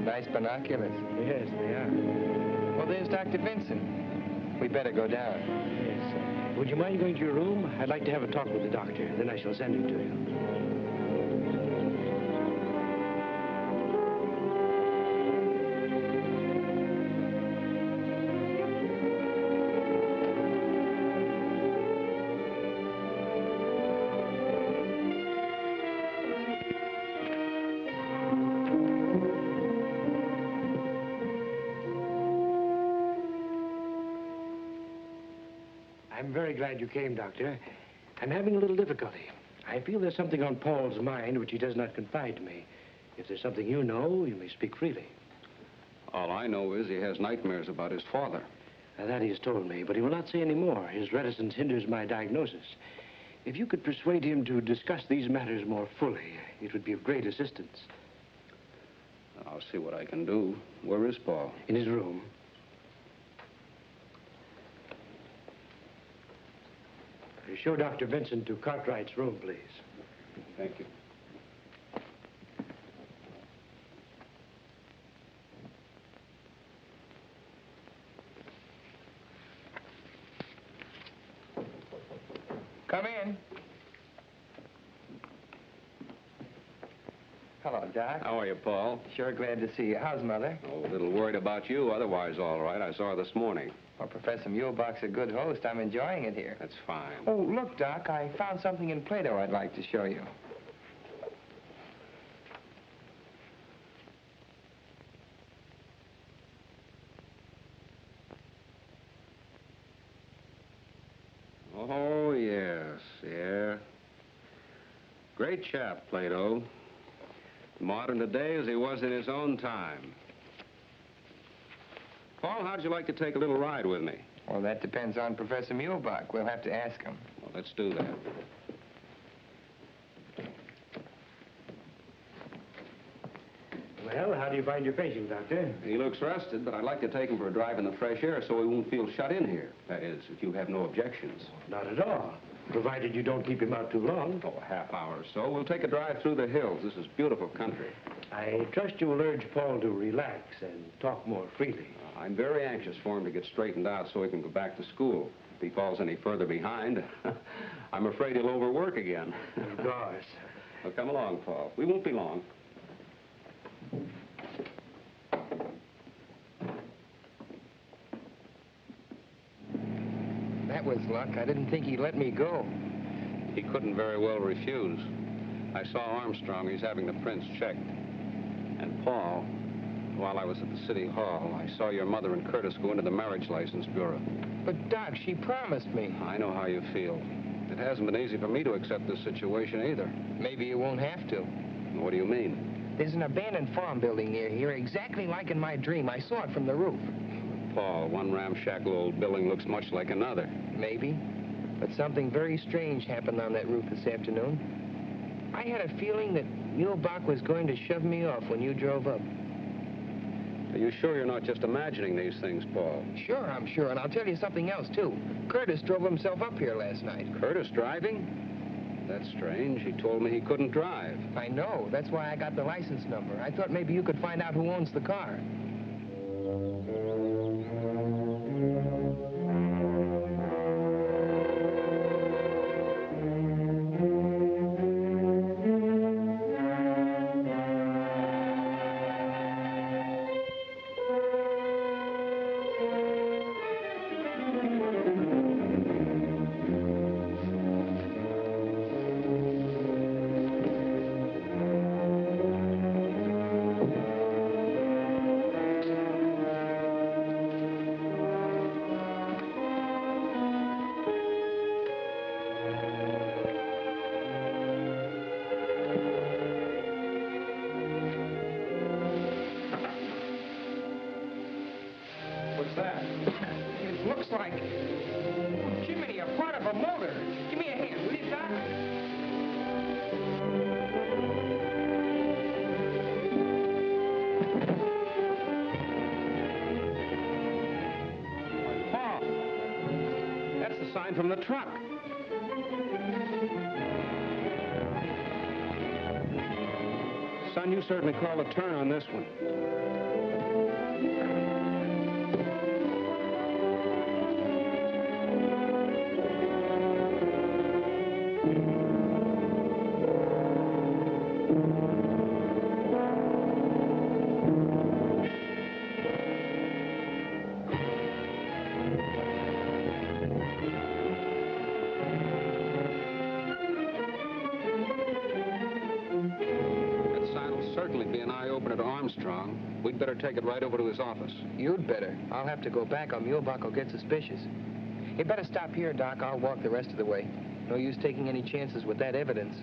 Speaker 1: Nice binoculars.
Speaker 11: Yes, they are.
Speaker 1: Well, there's Dr. Vincent. We better go down.
Speaker 11: Yes. Would you mind going to your room? I'd like to have a talk with the doctor. Then I shall send him to you. I'm very glad you came, Doctor. I'm having a little difficulty. I feel there's something on Paul's mind which he does not confide to me. If there's something you know, you may speak freely.
Speaker 3: All I know is he has nightmares about his father.
Speaker 11: That he has told me, but he will not say any more. His reticence hinders my diagnosis. If you could persuade him to discuss these matters more fully, it would be of great assistance.
Speaker 3: I'll see what I can do. Where is Paul?
Speaker 11: In his room. Show Dr. Vincent to Cartwright's room, please.
Speaker 3: Thank you.
Speaker 1: Come in. Hello, Doc.
Speaker 3: How are you, Paul?
Speaker 1: Sure glad to see you. How's Mother?
Speaker 3: Oh, a little worried about you. Otherwise, all right. I saw her this morning.
Speaker 1: Well, Professor Muehlbach's a good host. I'm enjoying it here.
Speaker 3: That's fine.
Speaker 1: Oh, look, Doc, I found something in Plato I'd like to show you.
Speaker 3: Oh, yes, yeah. Great chap, Plato. Modern today as he was in his own time. Paul, how'd you like to take a little ride with me?
Speaker 1: Well, that depends on Professor Muehlbach. We'll have to ask him.
Speaker 3: Well, let's do that.
Speaker 11: Well, how do you find your patient, Doctor?
Speaker 3: He looks rested, but I'd like to take him for a drive in the fresh air so he won't feel shut in here. That is, if you have no objections.
Speaker 11: Not at all. Provided you don't keep him out too long.
Speaker 3: Oh, a half hour or so. We'll take a drive through the hills. This is beautiful country.
Speaker 11: I trust you will urge Paul to relax and talk more freely.
Speaker 3: I'm very anxious for him to get straightened out so he can go back to school. If he falls any further behind, I'm afraid he'll overwork again.
Speaker 11: Of course.
Speaker 3: Well, come along, Paul. We won't be long.
Speaker 1: That was luck. I didn't think he'd let me go.
Speaker 3: He couldn't very well refuse. I saw Armstrong. He's having the prints checked. And Paul, while I was at the city hall, I saw your mother and Curtis go into the marriage license bureau.
Speaker 1: But, Doc, she promised me.
Speaker 3: I know how you feel. It hasn't been easy for me to accept this situation either.
Speaker 1: Maybe you won't have to.
Speaker 3: What do you mean?
Speaker 1: There's an abandoned farm building near here, exactly like in my dream. I saw it from the roof.
Speaker 3: Paul, one ramshackle old building looks much like another.
Speaker 1: Maybe. But something very strange happened on that roof this afternoon. I had a feeling that Muehlbach was going to shove me off when you drove up.
Speaker 3: Are you sure you're not just imagining these things, Paul?
Speaker 1: Sure, I'm sure. And I'll tell you something else, too. Curtis drove himself up here last night.
Speaker 3: Curtis driving? That's strange. He told me he couldn't drive.
Speaker 1: I know. That's why I got the license number. I thought maybe you could find out who owns the car.
Speaker 4: that?
Speaker 1: It looks like... Jiminy, a part of a motor. Give me a hand, will you, Doc?
Speaker 3: Oh, that's the sign from the truck. Son, you certainly called a turn on this one. We'd better take it right over to his office.
Speaker 1: You'd better. I'll have to go back or Muehlbach will get suspicious. You'd better stop here, Doc. I'll walk the rest of the way. No use taking any chances with that evidence.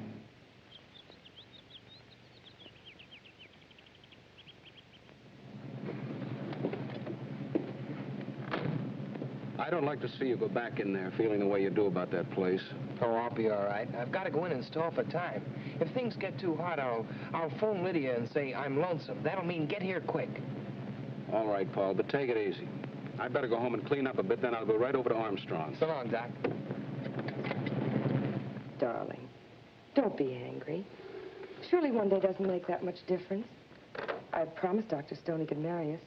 Speaker 3: I don't like to see you go back in there feeling the way you do about that place.
Speaker 1: Oh, I'll be all right. I've got to go in and stall for time. If things get too hot, I'll phone Lydia and say I'm lonesome. That'll mean get here quick.
Speaker 3: All right, Paul, but take it easy. I better go home and clean up a bit, then I'll go right over to Armstrong.
Speaker 1: So long, Doc.
Speaker 7: Darling, don't be angry. Surely one day doesn't make that much difference. I promised Dr. Stone he could marry us.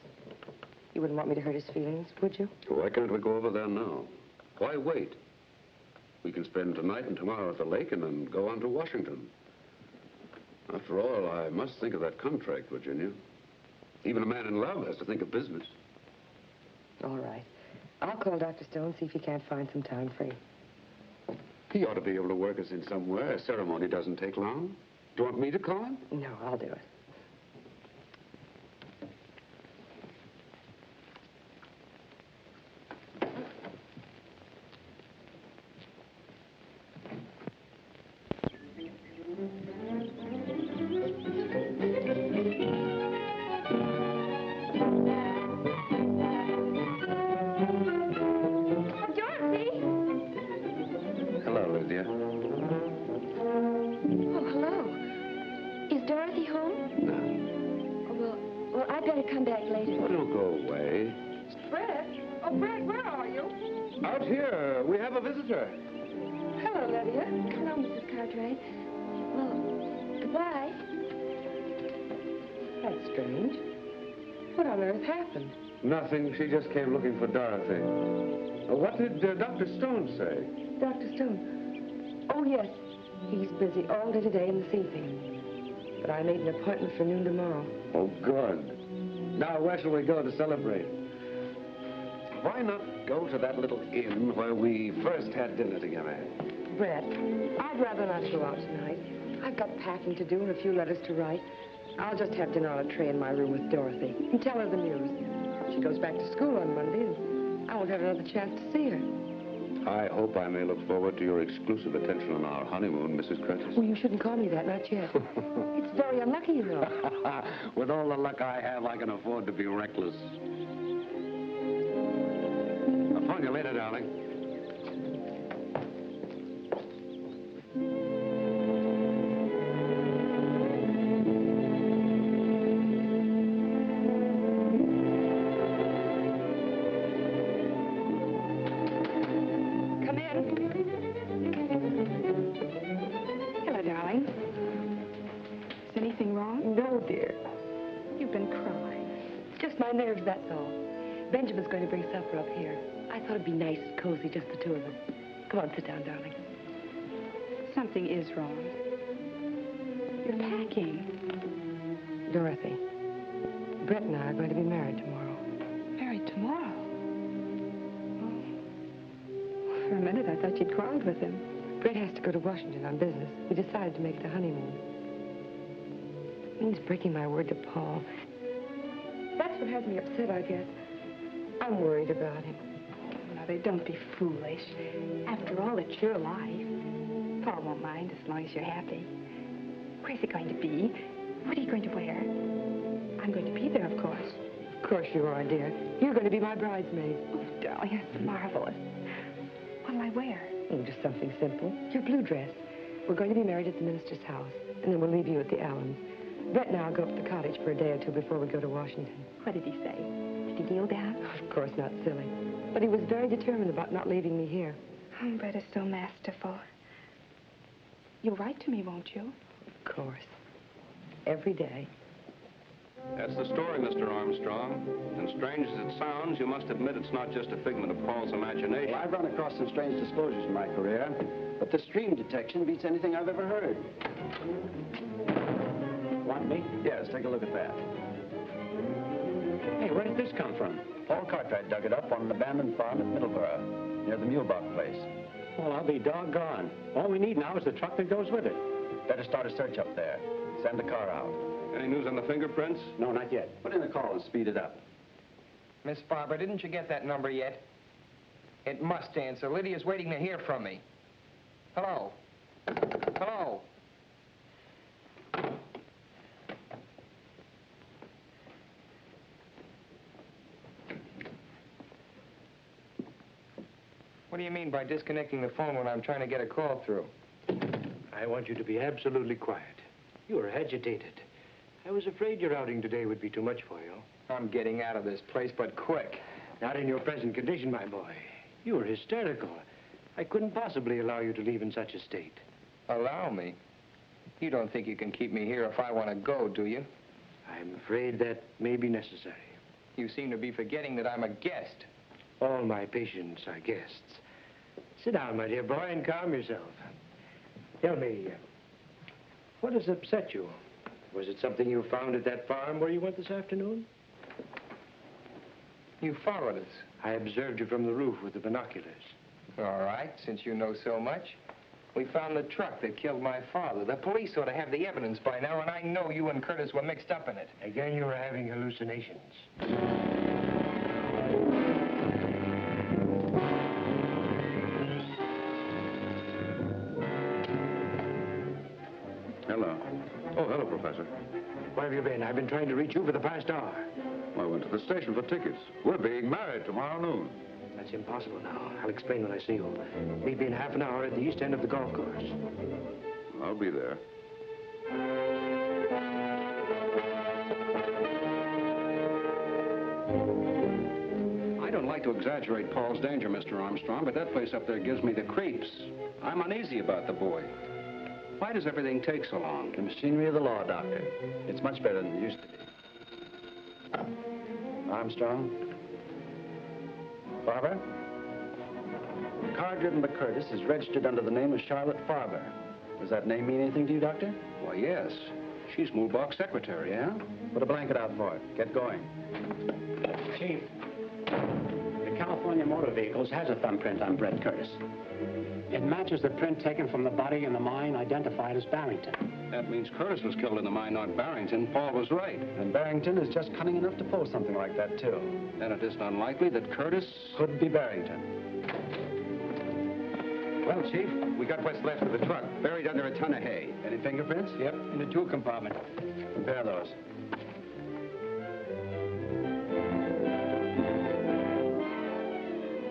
Speaker 7: You wouldn't want me to hurt his feelings, would you?
Speaker 8: Why can't we go over there now? Why wait? We can spend tonight and tomorrow at the lake and then go on to Washington. After all, I must think of that contract, Virginia. Even a man in love has to think of business.
Speaker 7: All right. I'll call Dr. Stone, see if he can't find some time free.
Speaker 8: He ought to be able to work us in somewhere. A ceremony doesn't take long. Do you want me to call him?
Speaker 7: No, I'll do it.
Speaker 9: Hello, Lydia. Hello, Mrs. Cartwright. Well, goodbye.
Speaker 7: That's strange. What on earth happened?
Speaker 8: Nothing. She just came looking for Dorothy. What did Dr. Stone say?
Speaker 7: Dr. Stone? Oh, yes. He's busy all day today and this evening. But I made an appointment for noon tomorrow.
Speaker 8: Oh, good. Now, where shall we go to celebrate? Why not go to that little inn where we first had dinner together?
Speaker 7: Brett, I'd rather not go out tonight. I've got packing to do and a few letters to write. I'll just have dinner on a tray in my room with Dorothy and tell her the news. She goes back to school on Monday, and I won't have another chance to see her.
Speaker 8: I hope I may look forward to your exclusive attention on our honeymoon, Mrs. Curtis.
Speaker 7: Well, you shouldn't call me that, not yet. It's very unlucky, you know.
Speaker 8: With all the luck I have, I can afford to be reckless. I'll phone you later, darling.
Speaker 7: Nerves, that's all. Benjamin's going to bring supper up here. I thought it'd be nice and cozy, just the two of us. Come on, sit down, darling.
Speaker 2: Something is wrong. You're packing.
Speaker 7: Dorothy, Brett and I are going to be married tomorrow.
Speaker 2: Married tomorrow? Oh. For a minute, I thought you'd quarreled with him.
Speaker 7: Brett has to go to Washington on business. We decided to make it a honeymoon. It means breaking my word to Paul. That's what has me upset, I guess. I'm worried about him.
Speaker 2: Mother, don't be foolish. After all, it's your life. Paul won't mind as long as you're happy. Where's it going to be? What are you going to wear? I'm going to be there, of course.
Speaker 7: Of course you are, dear. You're going to be my bridesmaid.
Speaker 2: Oh, darling, that's marvelous. What'll I wear?
Speaker 7: Oh, just something simple. Your blue dress. We're going to be married at the minister's house, and then we'll leave you at the Allens. Brett and I'll go up to the cottage for a day or two before we go to Washington.
Speaker 2: What did he say? Did he kneel down?
Speaker 7: Of course not, silly. But he was very determined about not leaving me here.
Speaker 2: Oh, Brett is so masterful. You'll write to me, won't you?
Speaker 7: Of course. Every day.
Speaker 3: That's the story, Mr. Armstrong. And strange as it sounds, you must admit it's not just a figment of Paul's imagination.
Speaker 12: Well, I've run across some strange disclosures in my career, but the stream detection beats anything I've ever heard.
Speaker 4: Want me?
Speaker 12: Yes, take a look at that.
Speaker 4: Hey, where did this come from?
Speaker 12: Paul Cartwright dug it up on an abandoned farm at Middleborough, near the Mulebach place.
Speaker 4: Well, I'll be doggone. All we need now is the truck that goes with it.
Speaker 12: Better start a search up there. Send a car out.
Speaker 3: Any news on the fingerprints?
Speaker 4: No, not yet.
Speaker 12: Put in a call and speed it up.
Speaker 1: Miss Barber, didn't you get that number yet? It must answer. Lydia's waiting to hear from me. Hello? Hello? What do you mean by disconnecting the phone when I'm trying to get a call through?
Speaker 11: I want you to be absolutely quiet. You are agitated. I was afraid your outing today would be too much for you.
Speaker 1: I'm getting out of this place, but quick.
Speaker 11: Not in your present condition, my boy. You are hysterical. I couldn't possibly allow you to leave in such a state.
Speaker 1: Allow me? You don't think you can keep me here if I want to go, do you?
Speaker 11: I'm afraid that may be necessary.
Speaker 1: You seem to be forgetting that I'm a guest.
Speaker 11: All my patients are guests. Sit down, my dear boy, and calm yourself. Tell me, what has upset you? Was it something you found at that farm where you went this afternoon?
Speaker 1: You followed us.
Speaker 11: I observed you from the roof with the binoculars.
Speaker 1: All right, since you know so much. We found the truck that killed my father. The police ought to have the evidence by now, and I know you and Curtis were mixed up in it.
Speaker 11: Again, you were having hallucinations.
Speaker 8: Hello. Oh, hello, Professor.
Speaker 11: Where have you been? I've been trying to reach you for the past hour.
Speaker 8: I went to the station for tickets. We're being married tomorrow noon.
Speaker 11: That's impossible now. I'll explain when I see you. Meet me in half an hour at the east end of the golf course.
Speaker 8: I'll be there.
Speaker 3: I don't like to exaggerate Paul's danger, Mr. Armstrong, but that place up there gives me the creeps. I'm uneasy about the boy. Why does everything take so long?
Speaker 12: The machinery of the law, Doctor. It's much better than it used to be. Armstrong? Farber? The car driven by Curtis is registered under the name of Charlotte Farber. Does that name mean anything to you, Doctor?
Speaker 3: Why, yes. She's Mulebach's secretary.
Speaker 12: Yeah? Put a blanket out for it. Get going.
Speaker 4: Chief, the California Motor Vehicles has a thumbprint on Brett Curtis. It matches the print taken from the body in the mine identified as Barrington.
Speaker 3: That means Curtis was killed in the mine, not Barrington. Paul was right.
Speaker 12: And Barrington is just cunning enough to pull something like that, too.
Speaker 3: Then it isn't unlikely that Curtis...
Speaker 12: Could be Barrington.
Speaker 3: Well, Chief, we got what's left of the truck, buried under a ton of hay.
Speaker 12: Any fingerprints?
Speaker 4: Yep, in the tool compartment.
Speaker 12: Compare those.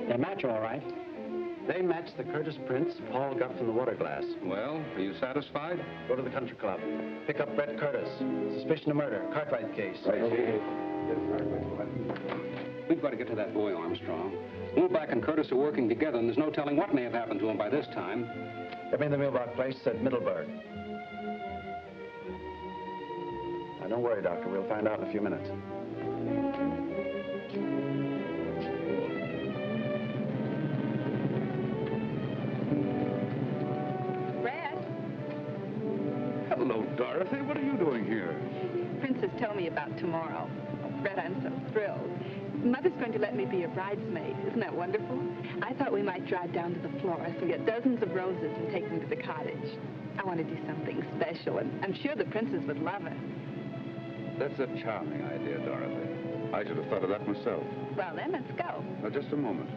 Speaker 4: They match all right.
Speaker 12: They match the Curtis prints Paul got from the water glass.
Speaker 3: Well, are you satisfied?
Speaker 12: Go to the country club. Pick up Brett Curtis. Suspicion of murder. Cartwright case.
Speaker 3: Right, Chief. We've got to get to that boy, Armstrong. Mulebach and Curtis are working together, and there's no telling what may have happened to him by this time.
Speaker 12: Get me in the Mulebach place at Middleburg. Now, don't worry, Doctor. We'll find out in a few minutes.
Speaker 8: Hello, Dorothy. What are you doing here?
Speaker 2: Princess told me about tomorrow. Oh, Brett, I'm so thrilled. Mother's going to let me be a bridesmaid. Isn't that wonderful? I thought we might drive down to the florist and get dozens of roses and take them to the cottage. I want to do something special, and I'm sure the princess would love it.
Speaker 8: That's a charming idea, Dorothy. I should have thought of that myself.
Speaker 2: Well, then, let's go.
Speaker 8: Now, just a moment.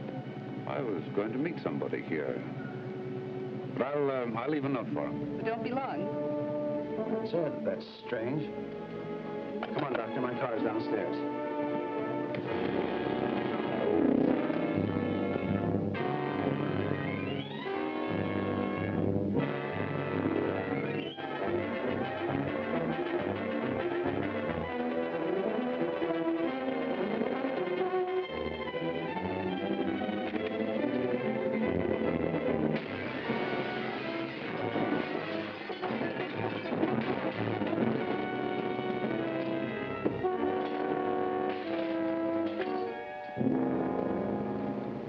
Speaker 8: I was going to meet somebody here. But I'll leave a note for him.
Speaker 2: But don't be long.
Speaker 12: Sir, that's strange. Come on, Doctor. My car is downstairs.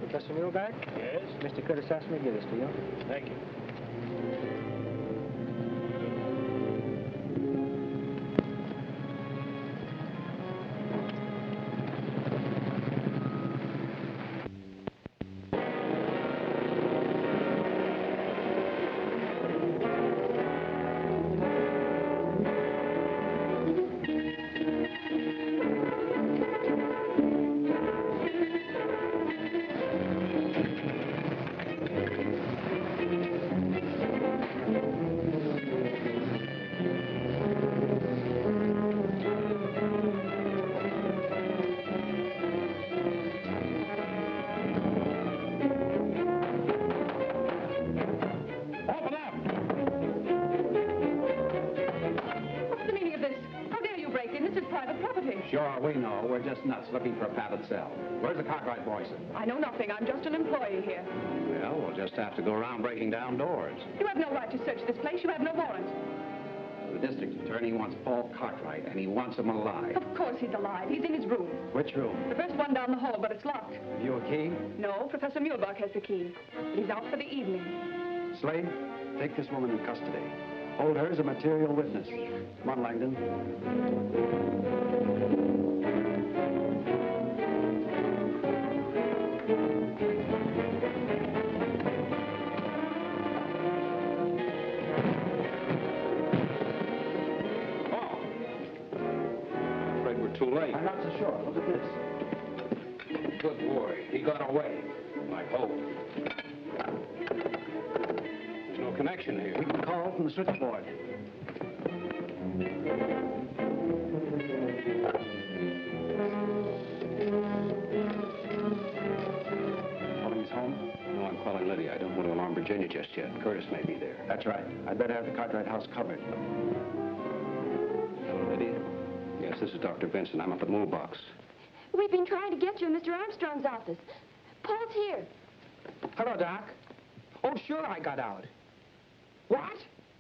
Speaker 11: Professor Muehlberg? Yes? Mr. Curtis asked me to give this to you. Thank you.
Speaker 3: Sure, we know. We're just nuts looking for a padded cell. Where's the Cartwright boys?
Speaker 2: I know nothing. I'm just an employee here.
Speaker 3: Well, we'll just have to go around breaking down doors.
Speaker 2: You have no right to search this place. You have no warrant.
Speaker 3: The district attorney wants Paul Cartwright, and he wants him alive.
Speaker 2: Of course he's alive. He's in his room.
Speaker 3: Which room?
Speaker 2: The first one down the hall, but it's locked.
Speaker 3: Have you a key?
Speaker 2: No, Professor Muehlberg has the key. But he's out for the evening.
Speaker 3: Slade, take this woman in custody. Hold her as a material witness. Come on, Langdon. Too late.
Speaker 12: I'm not so sure. Look at this.
Speaker 3: Good boy. He got away. I hope. There's no connection here.
Speaker 12: We can call from the switchboard. Calling his home?
Speaker 3: No, I'm calling Lydia. I don't want to alarm Virginia just yet. Curtis may be there.
Speaker 12: That's right. I'd better have the Cartwright house covered.
Speaker 3: Hello, Lydia. Yes, this is Dr. Vincent. I'm up at the move box.
Speaker 9: We've been trying to get you in Mr. Armstrong's office. Paul's here.
Speaker 13: Hello, Doc. Oh, sure, I got out. What?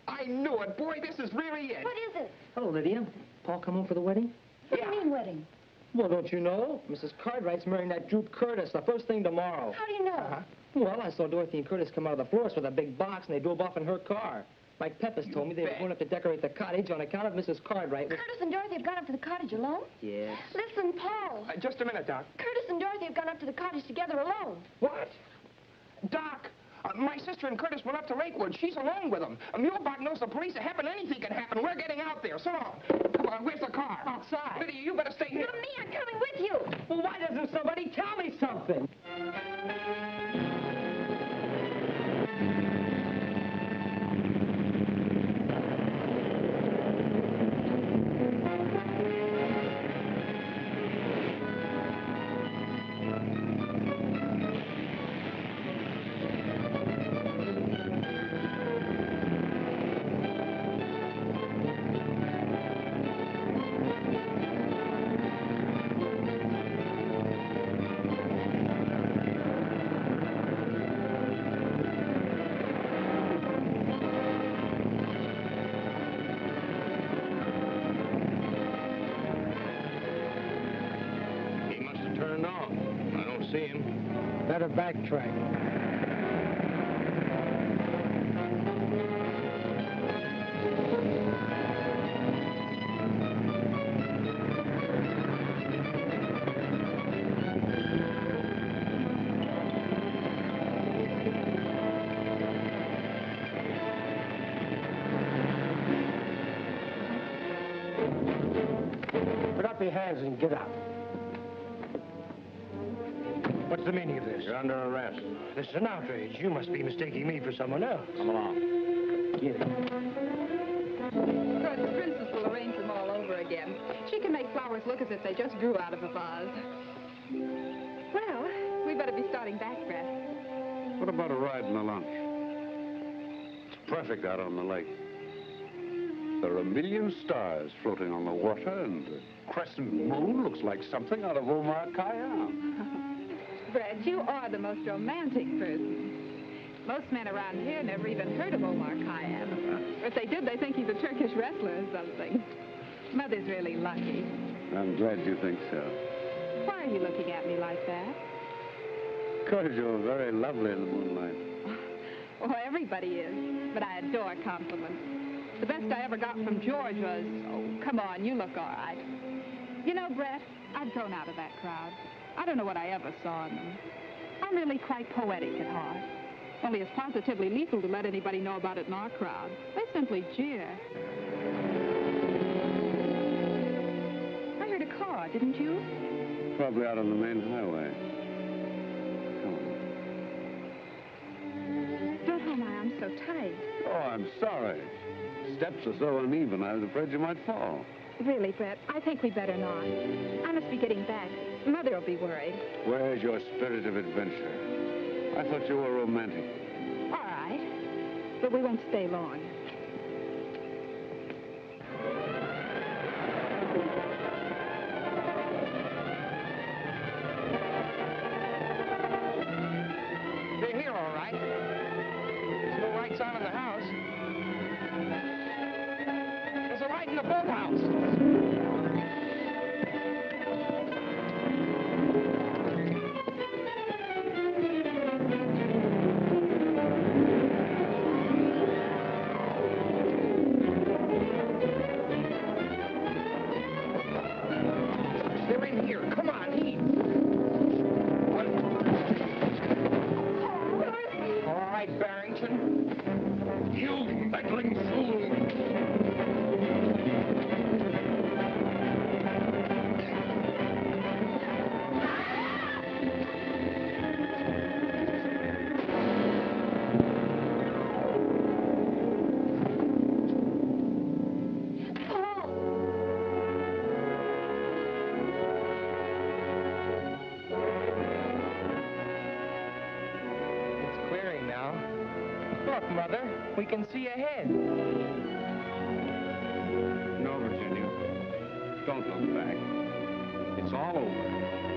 Speaker 13: I knew it. Boy, this is really it.
Speaker 9: What is it?
Speaker 6: Hello, Lydia. Paul come home for the wedding?
Speaker 9: What do you mean, wedding?
Speaker 6: Well, don't you know? Mrs. Cartwright's marrying that Droop Curtis the first thing tomorrow.
Speaker 9: How do you know?
Speaker 6: Well, I saw Dorothy and Curtis come out of the florist with a big box, and they drove off in her car. Mike Pepys told me they were going up to decorate the cottage on account of Mrs. Cartwright.
Speaker 9: Curtis and Dorothy have gone up to the cottage alone?
Speaker 6: Yes.
Speaker 9: Listen, Paul.
Speaker 13: Just a minute, Doc.
Speaker 9: Curtis and Dorothy have gone up to the cottage together alone.
Speaker 13: What? Doc, my sister and Curtis went up to Lakewood. She's alone with them. Muehlbach knows the police are happen. Anything can happen. We're getting out there. So long. Come on, where's the car?
Speaker 6: Outside.
Speaker 13: Lydia, you better stay here.
Speaker 9: Not me. I'm coming with you.
Speaker 6: Well, why doesn't somebody tell me something?
Speaker 11: Better backtrack. Put up your hands and get out. What's the meaning of this?
Speaker 3: You're under arrest.
Speaker 11: This is an outrage. You must be mistaking me for someone else.
Speaker 3: Come along.
Speaker 11: Get it.
Speaker 2: Good, the princess will arrange them all over again. She can make flowers look as if they just grew out of a vase. Well, we better be starting back, Brett.
Speaker 8: What about a ride in the launch? It's perfect out on the lake. There are a million stars floating on the water, and the crescent moon looks like something out of Omar Khayyam.
Speaker 2: Brett, you are the most romantic person. Most men around here never even heard of Omar Khayyam. If they did, they think he's a Turkish wrestler or something. Mother's really lucky.
Speaker 8: I'm glad you think so.
Speaker 2: Why are you looking at me like that?
Speaker 8: Because you're very lovely in the moonlight.
Speaker 2: Oh, everybody is, but I adore compliments. The best I ever got from George was, oh, come on, you look all right. You know, Brett, I've grown out of that crowd. I don't know what I ever saw in them. I'm really quite poetic at heart. Only it's positively lethal to let anybody know about it in our crowd. They simply jeer. I heard a car, didn't you?
Speaker 8: Probably out on the main highway.
Speaker 2: Don't hold my arm so tight.
Speaker 8: Oh, I'm sorry. Steps are so uneven, I was afraid you might fall.
Speaker 2: Really, Brett, I think we better not. I must be getting back. Mother will be worried.
Speaker 8: Where's your spirit of adventure? I thought you were romantic.
Speaker 2: All right, but we won't stay long.
Speaker 13: They're here, all right. There's no lights on in the house. There's a light in the boathouse. They're in here. Come on, eat. All right, Barrington. You meddling fool.
Speaker 1: It's clearing now. Look, Mother, we can see ahead.
Speaker 8: No, Virginia. Don't look back. It's all over.